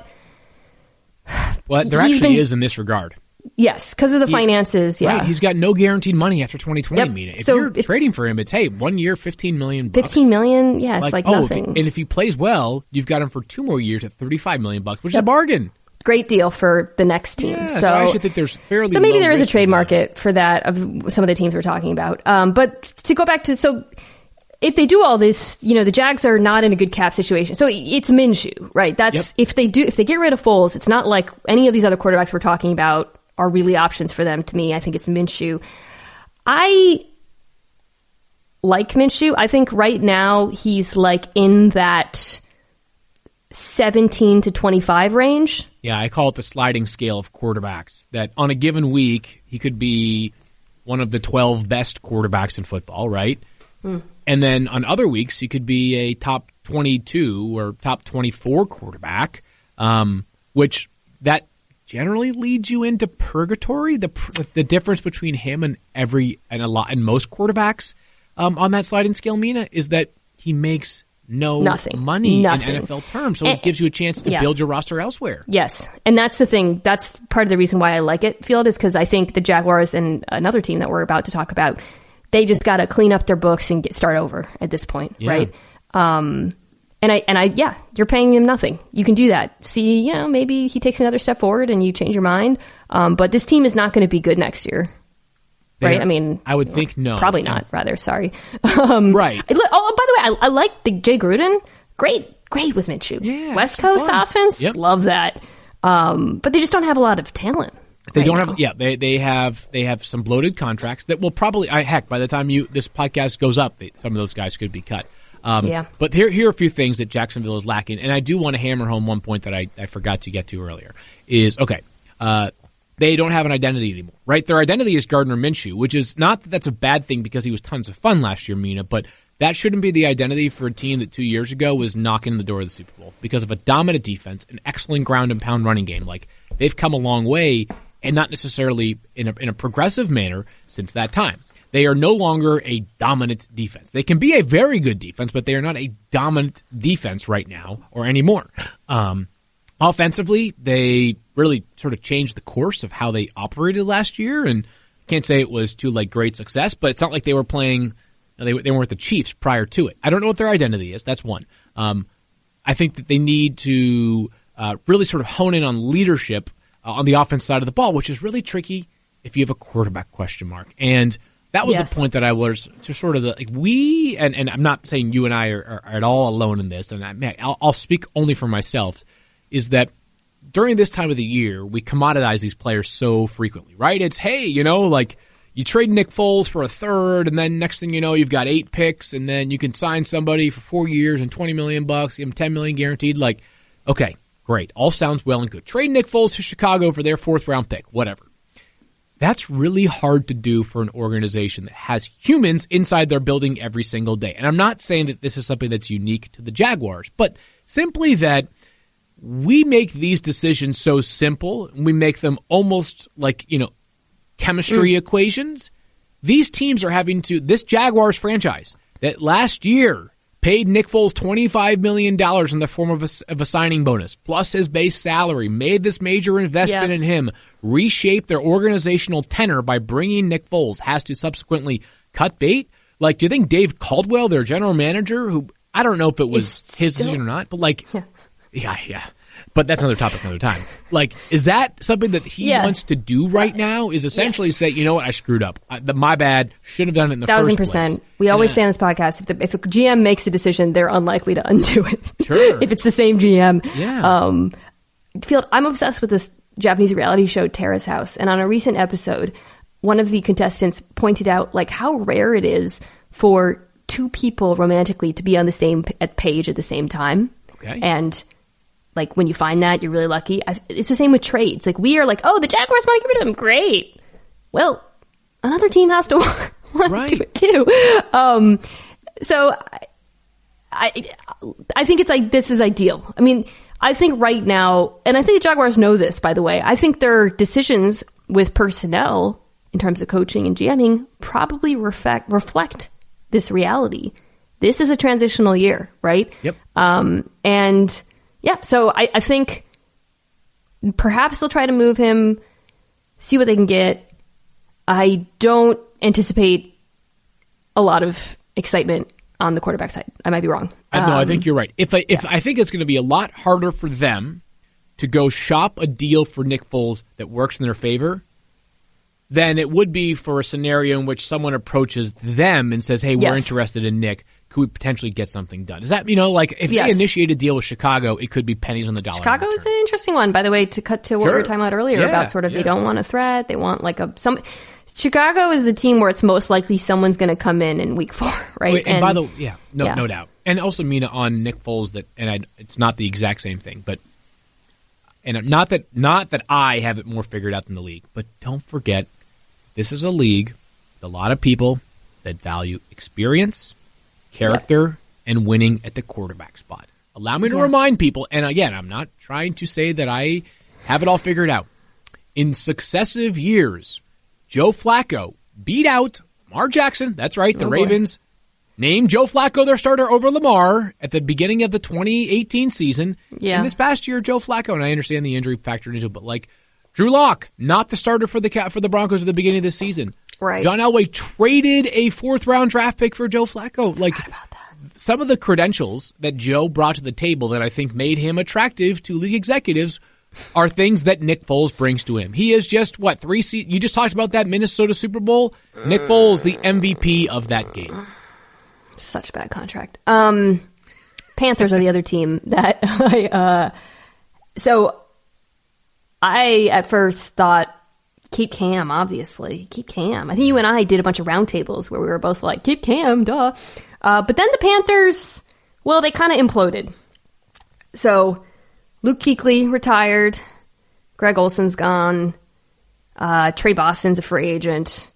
Well, there actually is in this regard. Yes, because of the finances, yeah. Right, he's got no guaranteed money after 2020, Mina. If you're trading for him, it's, 1 year, $15 million. $15 million? Yeah, it's like nothing. And if he plays well, you've got him for 2 more years at $35 million, which is a bargain. Great deal for the next team. Yeah, so I actually think there's fairly So maybe low there is a risk trade market for that of some of the teams we're talking about. But to go back to, so if they do all this, the Jags are not in a good cap situation. So it's Minshew, right? That's if they get rid of Foles, it's not like any of these other quarterbacks we're talking about are really options for them. To me, I think it's Minshew. I like Minshew. I think right now he's like in that 17 to 25 range. Yeah, I call it the sliding scale of quarterbacks. That on a given week, he could be one of the 12 best quarterbacks in football, right? And then on other weeks, he could be a top 22 or top 24 quarterback, which that generally leads you into purgatory. The difference between him and most quarterbacks on that sliding scale, Mina, is that he makes Nothing. money in NFL terms, so it gives you a chance to build your roster elsewhere. Yes, and that's the thing. That's part of the reason why I like it, Field, is because I think the Jaguars and another team that we're about to talk about, they just got to clean up their books and start over at this point, right? And you're paying him nothing. You can do that. See, maybe he takes another step forward and you change your mind. But this team is not going to be good next year. Right? I mean, I would think no. Probably not, rather. Sorry. Right. Oh, by the way, I like the Jay Gruden. Great with Minshew. Yeah. West Coast offense. Yep. Love that. But they just don't have a lot of talent. They don't have. Yeah, they have some bloated contracts that will probably. Heck, by the time this podcast goes up, some of those guys could be cut. But here are a few things that Jacksonville is lacking, and I do want to hammer home one point that I forgot to get to earlier. Is they don't have an identity anymore, right? Their identity is Gardner Minshew, which is not that that's a bad thing because he was tons of fun last year, Mina, but that shouldn't be the identity for a team that 2 years ago was knocking on the door of the Super Bowl because of a dominant defense, an excellent ground and pound running game. Like, they've come a long way, and not necessarily in a progressive manner since that time. They are no longer a dominant defense. They can be a very good defense, but they are not a dominant defense right now or anymore. Offensively, they really sort of changed the course of how they operated last year, and can't say it was to great success, but it's not like they were playing. They weren't the Chiefs prior to it. I don't know what their identity is. That's one. I think that they need to really sort of hone in on leadership on the offense side of the ball, which is really tricky if you have a quarterback question mark. And That was the point that I was to sort of and I'm not saying you and I are at all alone in this, and I'll speak only for myself, is that during this time of the year, we commoditize these players so frequently, right? It's, hey, you trade Nick Foles for a third, and then next thing you know, you've got 8 picks, and then you can sign somebody for 4 years and $20 million, give them $10 million guaranteed. Okay, great. All sounds well and good. Trade Nick Foles to Chicago for their 4th round pick, whatever. That's really hard to do for an organization that has humans inside their building every single day. And I'm not saying that this is something that's unique to the Jaguars, but simply that we make these decisions so simple, and we make them almost like, chemistry equations. These teams are having to, this Jaguars franchise that last year paid Nick Foles $25 million in the form of a signing bonus, plus his base salary, made this major investment in him, reshaped their organizational tenor by bringing Nick Foles, has to subsequently cut bait. Do you think Dave Caldwell, their general manager, who I don't know if it was his decision or not, but yeah. But that's another topic another time. Is that something that he wants to do right now? Is essentially say, you know what, I screwed up. My bad. Shouldn't have done it in the first place. 1,000%. We always say on this podcast, if a GM makes a decision, they're unlikely to undo it. Sure. If it's the same GM. Yeah. Field, I'm obsessed with this Japanese reality show, Terrace House. And on a recent episode, one of the contestants pointed out how rare it is for 2 people romantically to be on the same page at the same time. Okay. And when you find that, you're really lucky. It's the same with trades. We are oh, the Jaguars want to get rid of them. Great. Well, another team has to want to do it too. So I think it's this is ideal. I mean, I think right now, and I think the Jaguars know this, by the way, I think their decisions with personnel in terms of coaching and GMing probably reflect this reality. This is a transitional year, right? Yep. And yeah, so I think perhaps they'll try to move him, see what they can get. I don't anticipate a lot of excitement on the quarterback side. I might be wrong. No, I think you're right. I think it's going to be a lot harder for them to go shop a deal for Nick Foles that works in their favor than it would be for a scenario in which someone approaches them and says, hey, we're interested in Nick. Could we potentially get something done? Is that, if they initiate a deal with Chicago, it could be pennies on the dollar. Chicago is an interesting one, by the way, to cut to what we were talking about earlier about they don't want a threat. They want Chicago is the team where it's most likely someone's going to come in week 4, right? And by the way, no doubt. And also, Mina, on Nick Foles, it's not the exact same thing, but not that I have it more figured out than the league, but don't forget, this is a league with a lot of people that value experience, character, and winning at the quarterback spot. Allow me to remind people, and again, I'm not trying to say that I have it all figured out. In successive years, Joe Flacco beat out Lamar Jackson. That's right, the Ravens named Joe Flacco their starter over Lamar at the beginning of the 2018 season. Yeah. And this past year, Joe Flacco, and I understand the injury factored into it, but Drew Lock, not the starter for the Broncos at the beginning of the season. Right. John Elway traded a 4th-round draft pick for Joe Flacco. Forgot about that. Some of the credentials that Joe brought to the table that I think made him attractive to league executives are things that Nick Foles brings to him. He is just, 3 you just talked about that Minnesota Super Bowl? Nick Foles, the MVP of that game. Such a bad contract. Panthers are the other team that I at first thought, keep Cam, obviously. Keep Cam. I think you and I did a bunch of roundtables where we were both like, keep Cam, duh. But then the Panthers, they kind of imploded. So Luke Kuechly retired. Greg Olson's gone. Trey Boston's a free agent.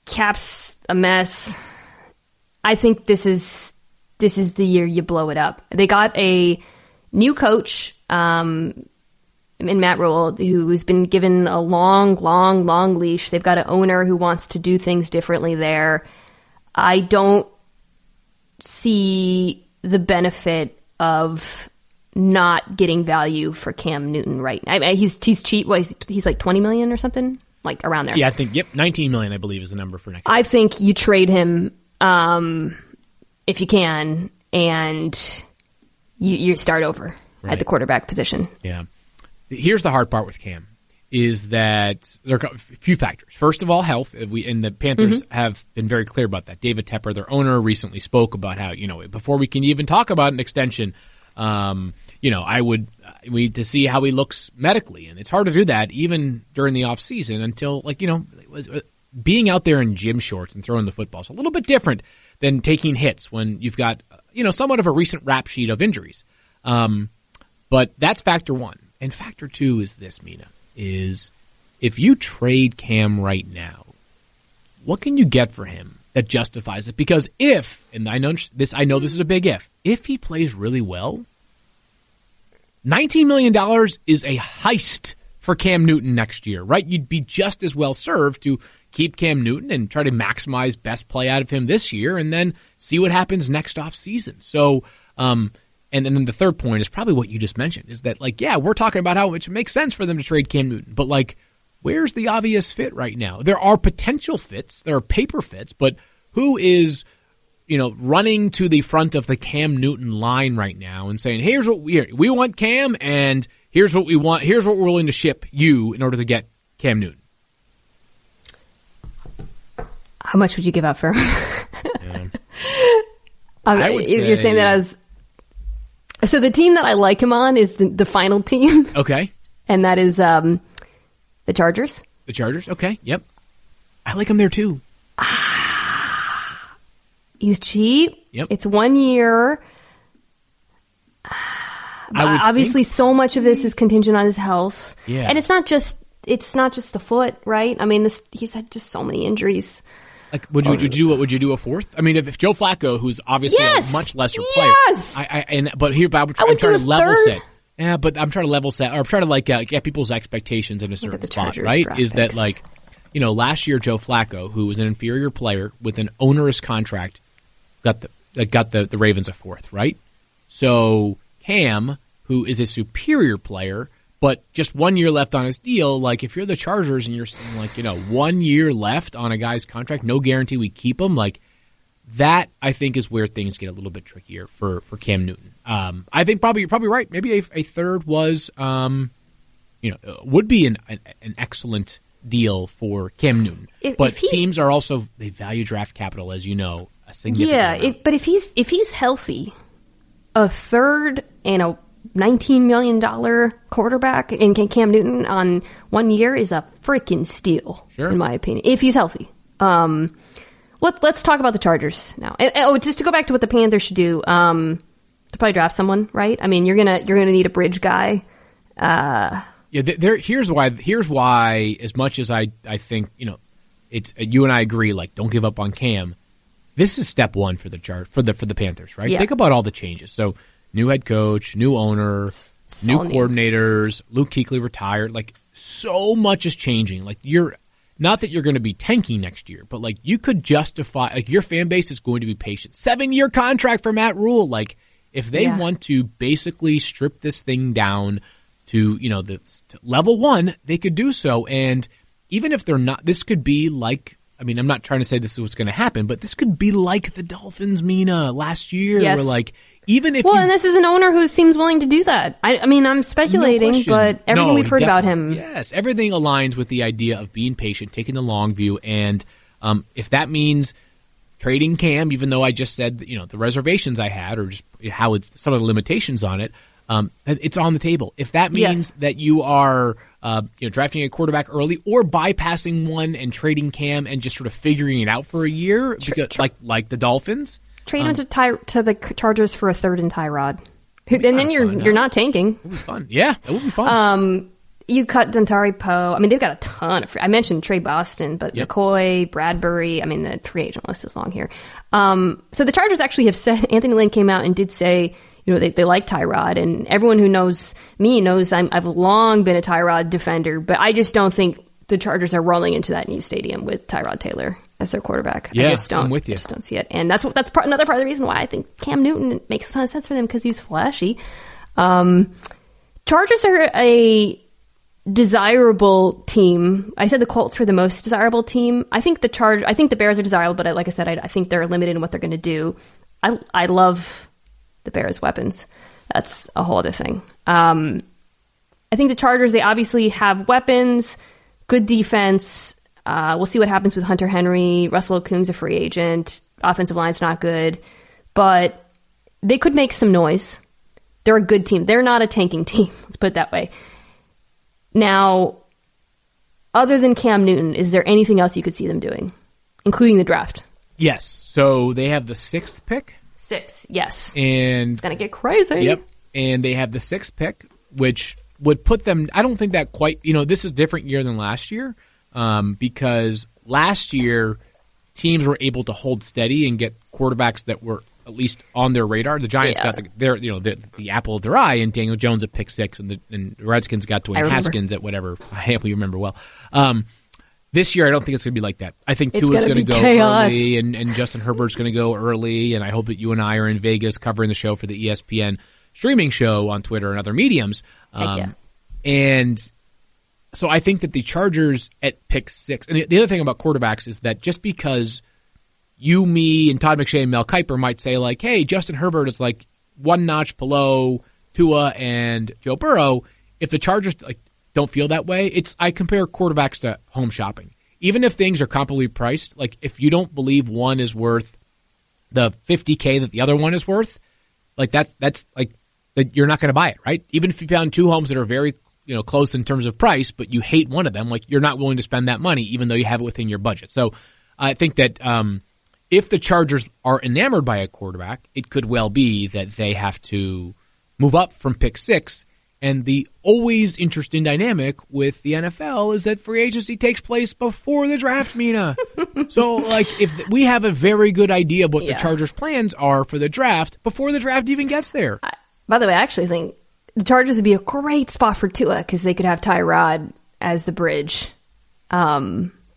Cap's a mess. I think this is the year you blow it up. They got a new coach, in Matt Rule, who's been given a long leash. They've got an owner who wants to do things differently there. I don't see the benefit of not getting value for Cam Newton right now. He's cheap. He's like $20 million or something, around there. Yeah, I think, $19 million, I believe, is the number for next year. I think you trade him if you can, and you start over at the quarterback position. Yeah. Here's the hard part with Cam. is that there are a few factors. First of all, health. And the Panthers have been very clear about that. David Tepper, their owner, recently spoke about how, before we can even talk about an extension, we need to see how he looks medically. And it's hard to do that even during the offseason until, being out there in gym shorts and throwing the football is a little bit different than taking hits when you've got, somewhat of a recent rap sheet of injuries. But that's factor one. And factor two is this, Mina, is if you trade Cam right now, what can you get for him that justifies it? Because if, and I know this is a big if he plays really well, $19 million is a heist for Cam Newton next year, right? You'd be just as well served to keep Cam Newton and try to maximize best play out of him this year and then see what happens next offseason. So, and then the third point is probably what you just mentioned, is that, we're talking about how it makes sense for them to trade Cam Newton, but, where's the obvious fit right now? There are potential fits, there are paper fits, but who is, running to the front of the Cam Newton line right now and saying, here's what we want Cam, and here's what we want, here's what we're willing to ship you in order to get Cam Newton? How much would you give up for him? I would say, you're saying that as... So the team that I like him on is the final team. Okay. And that is the Chargers. The Chargers? Okay. Yep. I like him there too. He's cheap. Yep. It's 1 year. Obviously, so much of this is contingent on his health. Yeah. And it's not just the foot, right? I mean, he's had just so many injuries. Would you do a fourth? I mean, if Joe Flacco, who's obviously a much lesser player, I'm trying to level set. Yeah, but I'm trying to level set, or I'm trying to get people's expectations in a certain spot, right? Is that last year Joe Flacco, who was an inferior player with an onerous contract, got the Ravens a fourth, right? So Cam, who is a superior player, but just 1 year left on his deal, if you're the Chargers and you're saying 1 year left on a guy's contract, no guarantee we keep him, that I think is where things get a little bit trickier for Cam Newton. I think you're probably right. Maybe a third was would be an excellent deal for Cam Newton. But teams are also, they value draft capital, as you know, a significant amount. But if he's healthy, a third and a $19 million quarterback in Cam Newton on 1 year is a freaking steal, in my opinion, if he's healthy. Let's talk about the Chargers now. Just to go back to what the Panthers should do, to probably draft someone, right? I mean, you're gonna need a bridge guy. Here's why. As much as I think it's you and I agree. Don't give up on Cam. This is step one for the Panthers, right? Yeah. Think about all the changes. So, new head coach, new owner, new coordinators. Luke Kuechly retired. So much is changing. You're not that you're going to be tanking next year, but you could justify. Your fan base is going to be patient. 7-year contract for Matt Rule. If they want to basically strip this thing down to to level one, they could do so. And even if they're not, this could be I'm not trying to say this is what's going to happen, but this could be like the Dolphins, Mina, last year. Yes. Where even if and this is an owner who seems willing to do that. I'm speculating, but everything we've heard about him. Yes, everything aligns with the idea of being patient, taking the long view, and if that means trading Cam, even though I just said the reservations I had, or just how it's some of the limitations on it, it's on the table. If that means that you are drafting a quarterback early, or bypassing one and trading Cam and just sort of figuring it out for a year, because, like the Dolphins. Trade him to the Chargers for a third and Tyrod. And then you're not tanking. It would be fun. Yeah, it would be fun. You cut Dontari Poe. I mean, they've got a ton of I mentioned Trey Boston, but McCoy, Bradbury. I mean, the free agent list is long here. So the Chargers actually have said, Anthony Lynn came out and did say, they like Tyrod, and everyone who knows me knows I've long been a Tyrod defender, but I just don't think the Chargers are rolling into that new stadium with Tyrod Taylor as their quarterback. Yeah, I'm with you. I just don't see it. And that's another part of the reason why I think Cam Newton makes a ton of sense for them, because he's flashy. Chargers are a desirable team. I said the Colts were the most desirable team. I think the Bears are desirable, but like I said, I think they're limited in what they're going to do. I love the Bears' weapons. That's a whole other thing. I think the Chargers, they obviously have weapons, good defense. We'll see what happens with Hunter Henry. Russell Okung's a free agent. Offensive line's not good. But they could make some noise. They're a good team. They're not a tanking team. Let's put it that way. Now, other than Cam Newton, is there anything else you could see them doing, including the draft? Yes. So they have the 6th pick. 6, yes. And it's going to get crazy. Yep. And they have the 6th pick, which would put them, I don't think that quite, this is a different year than last year, because last year teams were able to hold steady and get quarterbacks that were at least on their radar. The Giants got the apple of their eye, and Daniel Jones at pick 6, and the Redskins got Dwayne Haskins at whatever. I hope you remember well. This year, I don't think it's going to be like that. I think Tua's going to go early, and Justin Herbert's going to go early, and I hope that you and I are in Vegas covering the show for the ESPN streaming show on Twitter and other mediums. And so I think that the Chargers at pick 6, and the other thing about quarterbacks is that just because you, me, and Todd McShay and Mel Kiper might say like, hey, Justin Herbert is like one notch below Tua and Joe Burrow, if the Chargers don't feel that way, I compare quarterbacks to home shopping. Even if things are comparably priced, like if you don't believe one is worth the $50K that the other one is worth, like that's like that you're not going to buy it, right? Even if you found 2 homes that are very close in terms of price, but you hate one of them, like you're not willing to spend that money, even though you have it within your budget. So I think that if the Chargers are enamored by a quarterback, it could well be that they have to move up from pick 6. And the always interesting dynamic with the NFL is that free agency takes place before the draft, Mina. So, if we have a very good idea of what the Chargers' plans are for the draft before the draft even gets there. By the way, I actually think the Chargers would be a great spot for Tua because they could have Tyrod as the bridge.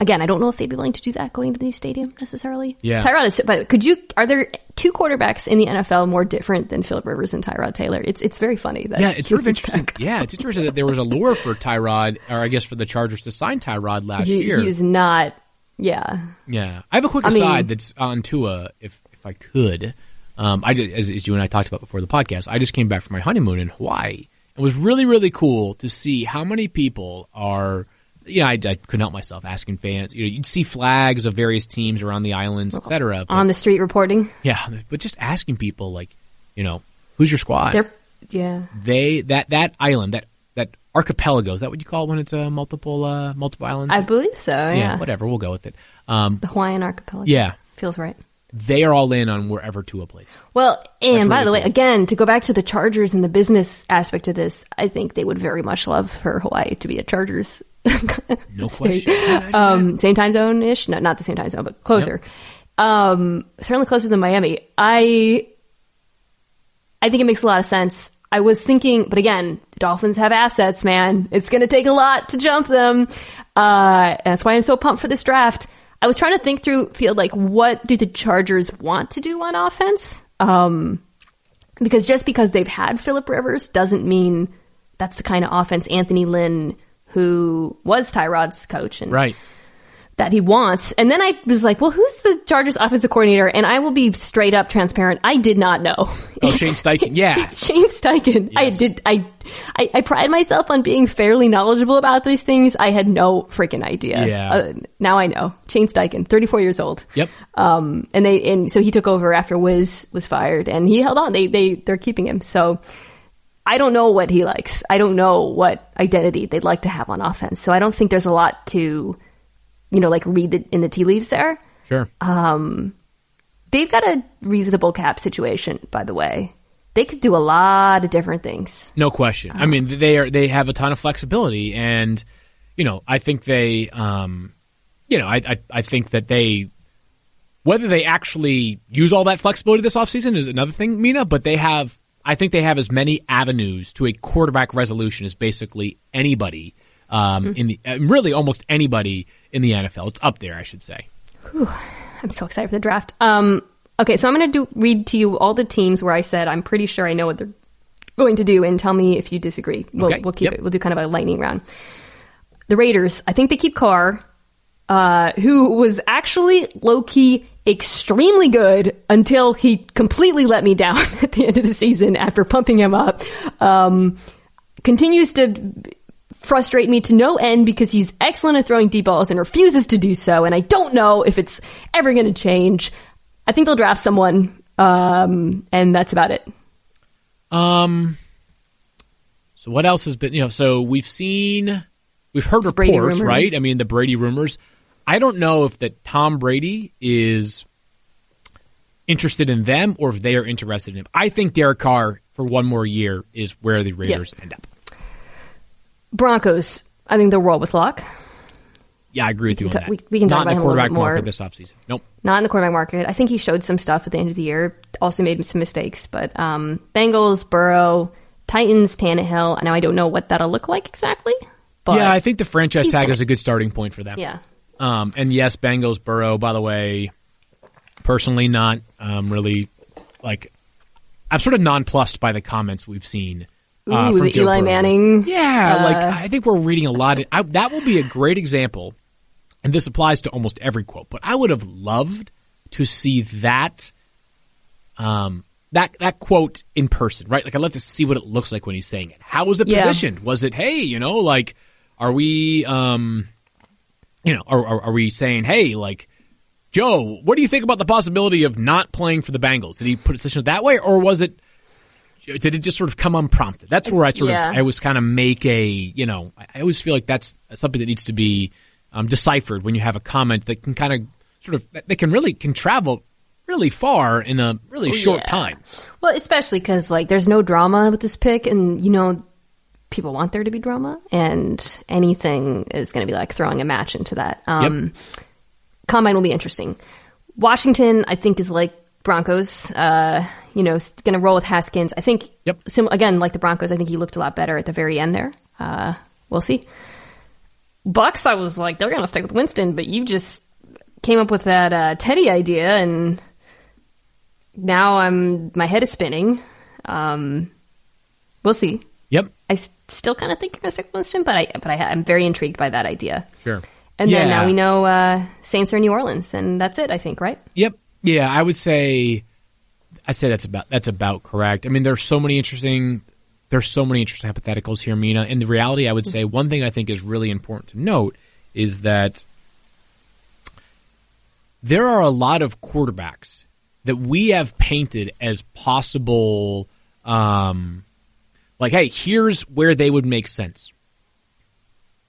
Again, I don't know if they'd be willing to do that going to the new stadium necessarily. Yeah. Tyrod is, by the way, are there 2 quarterbacks in the NFL more different than Phillip Rivers and Tyrod Taylor? It's very funny that it's sort of interesting. Yeah, it's interesting that there was a lure for Tyrod, or I guess for the Chargers to sign Tyrod last year. He is not, Yeah. I have a quick aside that's on Tua, if I could. As you and I talked about before the podcast, I just came back from my honeymoon in Hawaii. It was really, really cool to see how many people are. I couldn't help myself asking fans. You'd see flags of various teams around the islands, et cetera. On the street reporting. Yeah, but just asking people, who's your squad? That island, that archipelago, is that what you call it when it's multiple islands? I believe so, yeah. Whatever, we'll go with it. The Hawaiian archipelago. Yeah. Feels right. They are all in on wherever Tua plays. Well, and by the way, again, to go back to the Chargers and the business aspect of this, I think they would very much love for Hawaii to be a Chargers no question. Same time zone-ish? No, not the same time zone, but closer. Yep. Certainly closer than Miami. I think it makes a lot of sense. I was thinking, but again, the Dolphins have assets, man. It's going to take a lot to jump them. And that's why I'm so pumped for this draft. I was trying to think through, what do the Chargers want to do on offense? Because just because they've had Phillip Rivers doesn't mean that's the kind of offense Anthony Lynn, who was Tyrod's coach, and that he wants. And then I was like, well, who's the Chargers offensive coordinator? And I will be straight up transparent. I did not know. Oh, Shane Steichen. Yeah. It's Shane Steichen. Yes. I pride myself on being fairly knowledgeable about these things. I had no freaking idea. Yeah. Now I know. Shane Steichen, 34 years old. Yep. And so he took over after Wiz was fired, and he held on. They're keeping him. So I don't know what he likes. I don't know what identity they'd like to have on offense. So I don't think there's a lot to, read in the tea leaves there. Sure. They've got a reasonable cap situation, by the way. They could do a lot of different things. No question. I mean, they have a ton of flexibility, and I think they, I think that they, whether they actually use all that flexibility this offseason is another thing, Mina. But I think they have as many avenues to a quarterback resolution as basically anybody really almost anybody in the NFL. It's up there, I should say. Whew. I'm so excited for the draft. Okay, so I'm going to read to you all the teams where I said I'm pretty sure I know what they're going to do, and tell me if you disagree. We'll keep it. We'll do kind of a lightning round. The Raiders, I think they keep Carr, who was actually low-key extremely good until he completely let me down at the end of the season after pumping him up. continues to frustrate me to no end because he's excellent at throwing deep balls and refuses to do so, and I don't know if it's ever going to change. I think they'll draft someone, and that's about it. So what else has been, so we've heard reports, right? I mean, the Brady rumors. I don't know if that Tom Brady is interested in them or if they are interested in him. I think Derek Carr for one more year is where the Raiders end up. Broncos, I think they'll roll with Locke. Yeah, I agree with you on that. We can talk about him a little bit more. Not in the quarterback market this offseason. Nope. Not in the quarterback market. I think he showed some stuff at the end of the year. Also made some mistakes. But Bengals, Burrow, Titans, Tannehill. Now I don't know what that'll look like exactly. But yeah, I think the franchise tag is a good starting point for them. Yeah. And yes, Bengals, Burrow, by the way, personally not really, I'm sort of nonplussed by the comments we've seen. From the Joe Eli Burrow. Manning. Yeah, I think we're reading a lot. That will be a great example, and this applies to almost every quote, but I would have loved to see that that quote in person, right? I'd love to see what it looks like when he's saying it. How was it positioned? Was it, hey, are we, are we saying, hey, Joe, what do you think about the possibility of not playing for the Bengals? Did he put it positioned that way, or did it just sort of come unprompted? That's where I always kind of make I always feel like that's something that needs to be deciphered when you have a comment that can kind of can travel really far in a really short time. Well, especially because there's no drama with this pick, and people want there to be drama, and anything is going to be throwing a match into that. Combine will be interesting. Washington, I think, is like Broncos. Going to roll with Haskins. I think, again, like the Broncos, I think he looked a lot better at the very end there. We'll see. Bucks, I was like, they're going to stick with Winston, but you just came up with that Teddy idea, and now my head is spinning. We'll see. Yep. I still kind of think they're going to stick with Winston, but I'm very intrigued by that idea. Sure. And then now we know Saints are in New Orleans, and that's it, I think, right? Yep. Yeah, I say that's about correct. I mean, there's so many interesting hypotheticals here, Mina. In the reality, I would say one thing I think is really important to note is that there are a lot of quarterbacks that we have painted as possible, hey, here's where they would make sense.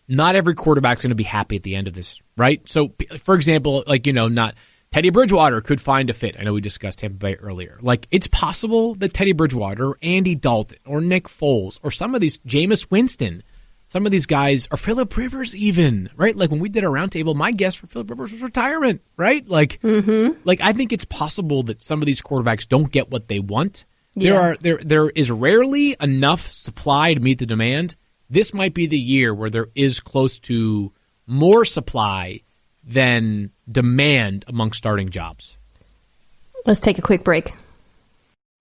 Not every quarterback's going to be happy at the end of this, right? So, for example, not Teddy Bridgewater could find a fit. I know we discussed Tampa Bay earlier. It's possible that Teddy Bridgewater, or Andy Dalton, or Nick Foles, or some of these, Jameis Winston, some of these guys, or Phillip Rivers even, right? When we did our roundtable, my guess for Phillip Rivers was retirement, right? I think it's possible that some of these quarterbacks don't get what they want. Yeah. There is rarely enough supply to meet the demand. This might be the year where there is close to more supply than demand among starting jobs. Let's take a quick break.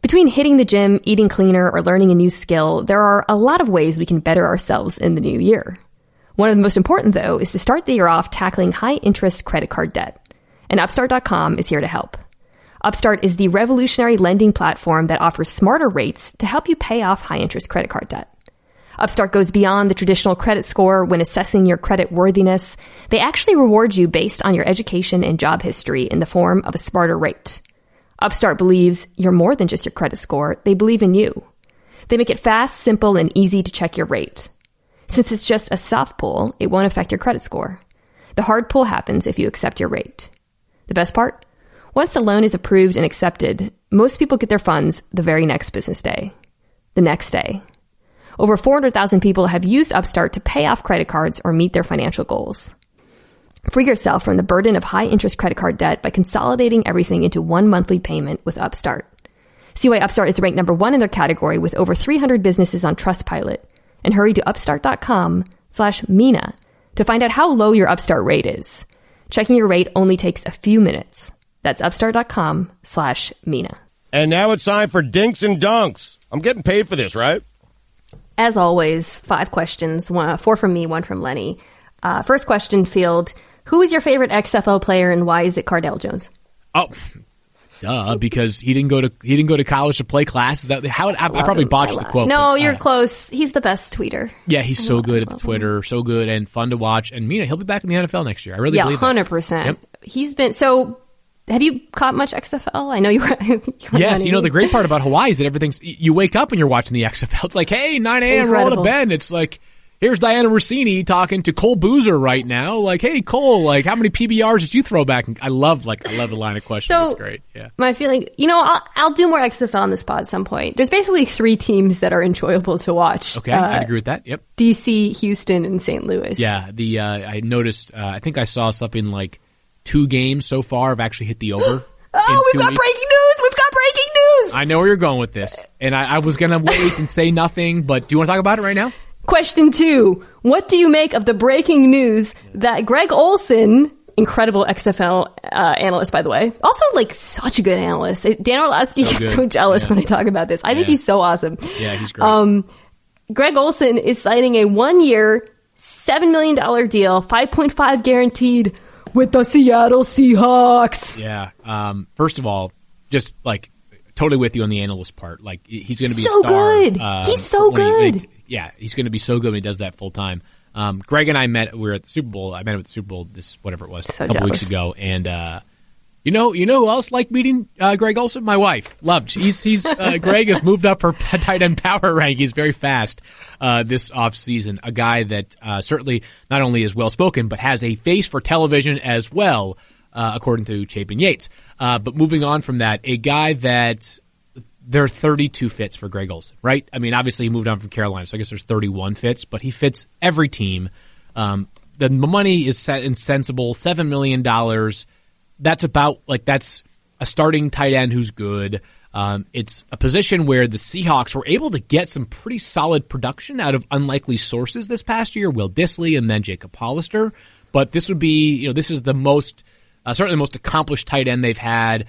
Between hitting the gym, eating cleaner, or learning a new skill, there are a lot of ways we can better ourselves in the new year. One of the most important, though, is to start the year off tackling high-interest credit card debt. And Upstart.com is here to help. Upstart is the revolutionary lending platform that offers smarter rates to help you pay off high-interest credit card debt. Upstart goes beyond the traditional credit score when assessing your credit worthiness. They actually reward you based on your education and job history in the form of a smarter rate. Upstart believes you're more than just your credit score. They believe in you. They make it fast, simple, and easy to check your rate. Since it's just a soft pull, it won't affect your credit score. The hard pull happens if you accept your rate. The best part? Once the loan is approved and accepted, most people get their funds the very next business day. The next day. Over 400,000 people have used Upstart to pay off credit cards or meet their financial goals. Free yourself from the burden of high-interest credit card debt by consolidating everything into one monthly payment with Upstart. See why Upstart is ranked number 1 in their category with over 300 businesses on Trustpilot. And hurry to upstart.com/Mina to find out how low your Upstart rate is. Checking your rate only takes a few minutes. That's upstart.com/Mina. And now it's time for Dinks and Dunks. I'm getting paid for this, right? As always, 5 questions, 4 from me, 1 from Lenny. First question, Field. Who is your favorite XFL player and why is it Cardale Jones? Oh, Duh, because he didn't go to college to play classes. I probably botched the quote. No, you're close. He's the best tweeter. Yeah, he's so good at the Twitter, so good and fun to watch. And Mina, he'll be back in the NFL next year. I really believe that. 100%. Yep. He's been so. Have you caught much XFL? I know you were. Yes, the great part about Hawaii is that you wake up and you're watching the XFL. It's like, hey, 9 a.m. roll to bed. It's like, here's Diana Rossini talking to Cole Boozer right now. Like, hey, Cole, like, how many PBRs did you throw back? And I love the line of questions. So, it's great. Yeah. My feeling, I'll do more XFL on this pod at some point. There's basically 3 teams that are enjoyable to watch. Okay, I agree with that. Yep. DC, Houston, and St. Louis. Yeah, I noticed, I think I saw something like 2 games so far have actually hit the over. Oh, we've got breaking news! We've got breaking news! I know where you're going with this. And I was going to wait and say nothing, but do you want to talk about it right now? Question 2. What do you make of the breaking news that Greg Olsen, incredible XFL analyst, by the way, also like such a good analyst. Dan Orlowski is so jealous when I talk about this. I think he's so awesome. Yeah, he's great. Greg Olsen is signing a 1-year, $7 million deal, 5.5 guaranteed, with the Seattle Seahawks. Yeah. First of all, just like totally with you on the analyst part. Like he's going to be so a star. Good. He's so good. He's going to be so good when he does that full time. Greg and I met. We were at the Super Bowl. I met him at the Super Bowl. Whatever it was, a couple weeks ago. And you know who else liked meeting Greg Olsen? My wife loved. Greg has moved up her tight end power rankings very fast this offseason. A guy that certainly not only is well spoken but has a face for television as well, according to Chapin Yates. But moving on from that, a guy that there are 32 fits for Greg Olsen, right? I mean, obviously he moved on from Carolina, so I guess there's 31 fits, but he fits every team. The money is set and sensible, $7 million. That's a starting tight end who's good. It's a position where the Seahawks were able to get some pretty solid production out of unlikely sources this past year, Will Dissly and then Jacob Hollister. But this would be, this is the most, certainly the most accomplished tight end they've had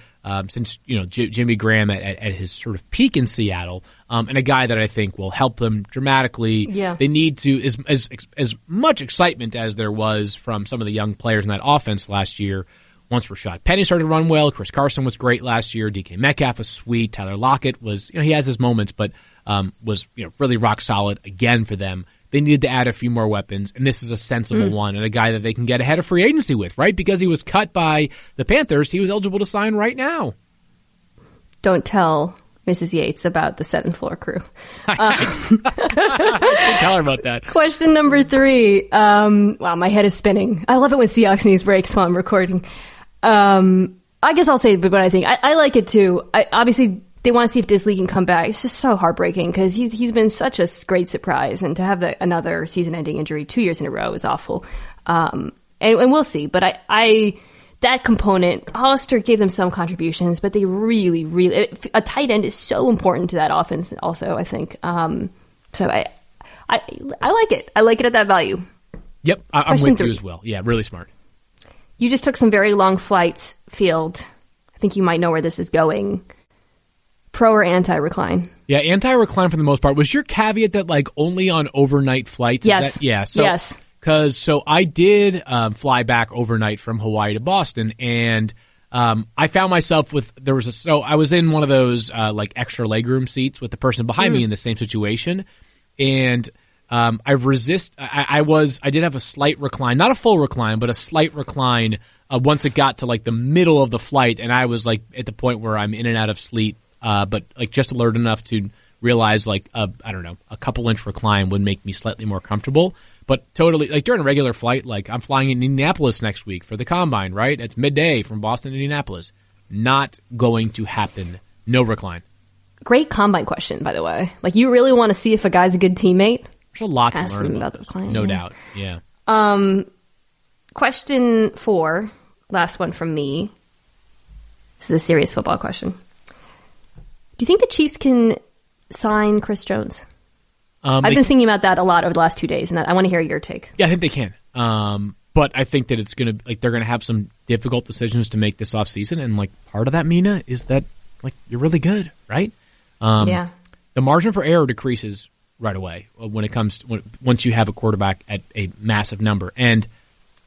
since, Jimmy Graham at his sort of peak in Seattle, and a guy that I think will help them dramatically. Yeah. They need to, as much excitement as there was from some of the young players in that offense last year. Once Rashad Penny started to run well, Chris Carson was great last year, DK Metcalf was sweet, Tyler Lockett was, he has his moments, but was really rock solid again for them. They needed to add a few more weapons, and this is a sensible one and a guy that they can get ahead of free agency with, right? Because he was cut by the Panthers, he was eligible to sign right now. Don't tell Mrs. Yates about the 7th floor crew. I tell her about that. Question number 3. Wow, my head is spinning. I love it when Seahawks news breaks while I'm recording. I guess I'll say what I think. I like it too. Obviously, they want to see if Dissly can come back. It's just so heartbreaking because he's been such a great surprise, and to have another season-ending injury 2 years in a row is awful. And we'll see. But I that component, Hollister gave them some contributions, but they really, a tight end is so important to that offense. Also, I think. So I like it. I like it at that value. Yep, I'm with you as well. Yeah, really smart. You just took some very long flights, Field. I think you might know where this is going. Pro or anti-recline? Yeah, anti-recline for the most part. Was your caveat that only on overnight flights? Yes. Yes. Because I did fly back overnight from Hawaii to Boston, and I found myself I was in one of those extra legroom seats with the person behind me in the same situation, and I did have a slight recline, not a full recline, but a slight recline once it got to the middle of the flight, and I was at the point where I'm in and out of sleep, but just alert enough to realize a couple inch recline would make me slightly more comfortable. But totally, during a regular flight, I'm flying in Indianapolis next week for the Combine, right? It's midday from Boston to Indianapolis. Not going to happen. No recline. Great Combine question, by the way. You really want to see if a guy's a good teammate? There's a lot to learn about this. No doubt, yeah. Question 4, last one from me. This is a serious football question. Do you think the Chiefs can sign Chris Jones? I've been thinking about that a lot over the last 2 days, and I want to hear your take. Yeah, I think they can. But I think that it's going to they're going to have some difficult decisions to make this offseason, and part of that, Mina, is that you're really good, right? Yeah. The margin for error decreases right away when it comes to once you have a quarterback at a massive number. And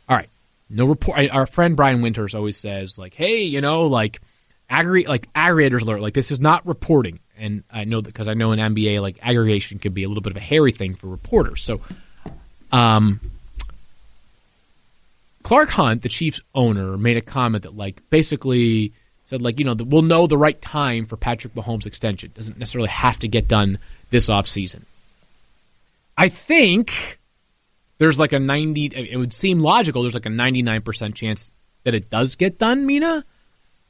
all right, no report. Our friend Brian Winters always says hey, aggregators alert. Like, this is not reporting. And I know that because I know in NBA, like, aggregation can be a little bit of a hairy thing for reporters. So, Clark Hunt, the Chiefs owner, made a comment that, like, basically said, like, we'll know the right time for Patrick Mahomes' extension. Doesn't necessarily have to get done this offseason. I think there's like it would seem logical, there's like a 99% chance that it does get done, Mina.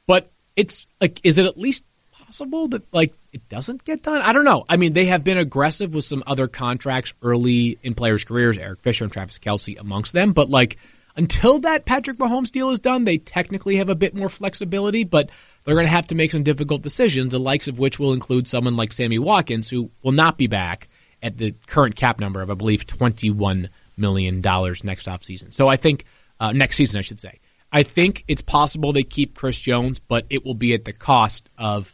But it's like, is it at least possible that, like, it doesn't get done? I don't know. I mean, they have been aggressive with some other contracts early in players' careers, Eric Fisher and Travis Kelce amongst them. But, like, until that Patrick Mahomes deal is done, they technically have a bit more flexibility, but they're going to have to make some difficult decisions, the likes of which will include someone like Sammy Watkins, who will not be back at the current cap number of, I believe, $21 million next offseason. So I think, next season, I should say. I think it's possible they keep Chris Jones, but it will be at the cost of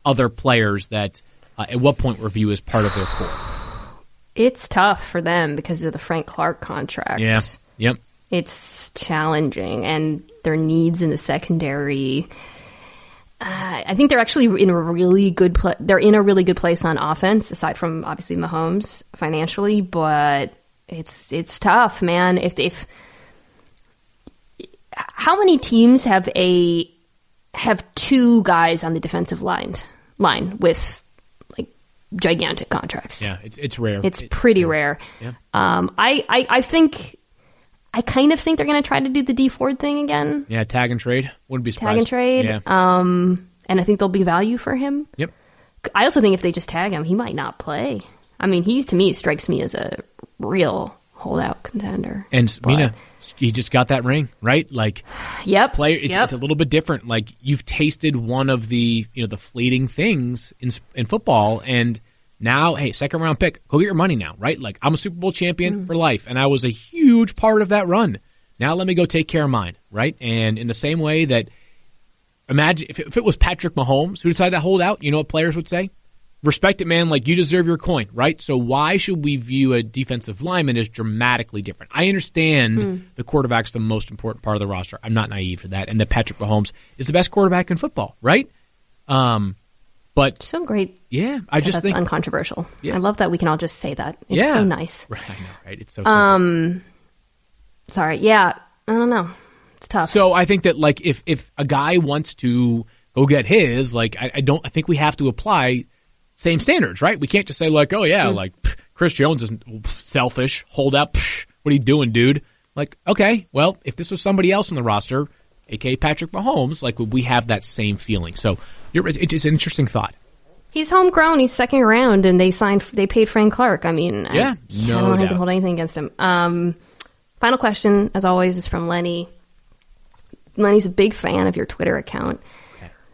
other players that at what point we'll view as part of their core. It's tough for them because of the Frank Clark contract. Yeah. Yep. It's challenging, and their needs in the secondary. I think they're actually in a really good they're in a really good place on offense, aside from obviously Mahomes financially. But it's tough, man. If how many teams have two guys on the defensive line with, like, gigantic contracts? Yeah, it's rare. It's pretty rare. Yeah. I kind of think they're going to try to do the D Ford thing again. Yeah, tag and trade. Wouldn't be surprised. Tag and trade. Yeah. And I think there'll be value for him. Yep. I also think if they just tag him, he might not play. I mean, to me, strikes me as a real holdout contender. And Mina, he just got that ring, right? Like, yep. It's a little bit different. Like, you've tasted one of the, the fleeting things in football, and now, hey, second round pick, go get your money now, right? Like, I'm a Super Bowl champion for life, and I was a huge part of that run. Now let me go take care of mine, right? And in the same way that, imagine if it was Patrick Mahomes who decided to hold out, you know what players would say? Respect it, man. Like, you deserve your coin, right? So why should we view a defensive lineman as dramatically different? I understand the quarterback's the most important part of the roster. I'm not naive to that, and that Patrick Mahomes is the best quarterback in football, right? But so great. Yeah, that's uncontroversial. Yeah. I love that we can all just say that. It's so nice. Right, I know, right? It's so simple. Sorry. Yeah, I don't know. It's tough. So I think that, like, if a guy wants to go get his, like, I think we have to apply same standards, right? We can't just say, like, oh yeah, like, Chris Jones isn't selfish, hold up, what are you doing, dude? Like, okay, well, if this was somebody else on the roster, aka Patrick Mahomes, like, would we have that same feeling? So it's an interesting thought. He's homegrown. He's second round, and they paid Frank Clark. I mean, yeah, I don't think I can hold anything against him. Final question, as always, is from Lenny. Lenny's a big fan of your Twitter account.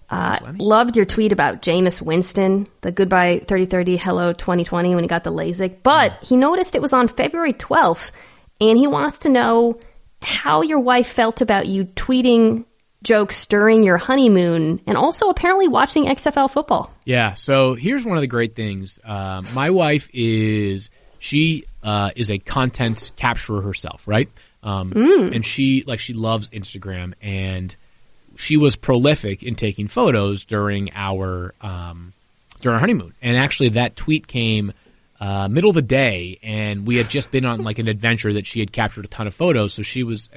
Loved your tweet about Jameis Winston, the goodbye 30-30, hello 2020 when he got the LASIK. But he noticed it was on February 12th, and he wants to know how your wife felt about you tweeting jokes during your honeymoon, and also apparently watching XFL football. Yeah, so here's one of the great things. My wife is a content capturer herself, right? And she loves Instagram, and she was prolific in taking photos during our honeymoon. And actually, that tweet came middle of the day, and we had just been on, like, an adventure that she had captured a ton of photos. So she was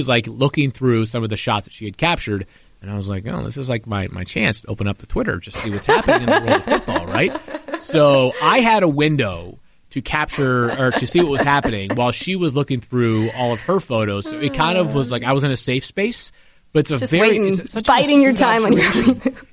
like looking through some of the shots that she had captured, and I was like, oh, this is like my chance to open up the Twitter, just see what's happening in the world of football, right? So I had a window to capture or to see what was happening while she was looking through all of her photos. So it kind of was like I was in a safe space. But it's it's such biding your time on your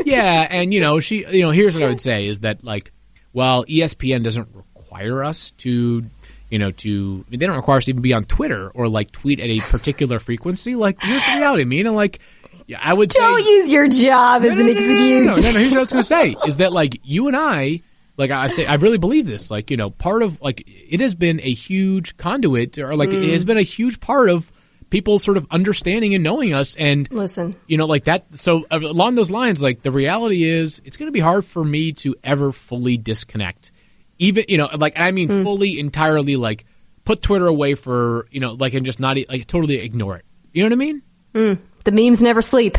yeah, and here's what I would say is that, like, while ESPN doesn't require us to they don't require us to even be on Twitter or, like, tweet at a particular frequency. Like, here's the reality, Mina. Like, yeah, I would say don't use your job as an excuse. No. Here's what I was going to say is that, like, you and I, like I say, I really believe this. Like, part of, like, it has been a huge conduit, or, like, it has been a huge part of people sort of understanding and knowing us, and listen, like that. So along those lines, like, the reality is it's going to be hard for me to ever fully disconnect. Even, like, I mean, fully, entirely, like, put Twitter away for, like, and just not, like, totally ignore it. You know what I mean? The memes never sleep.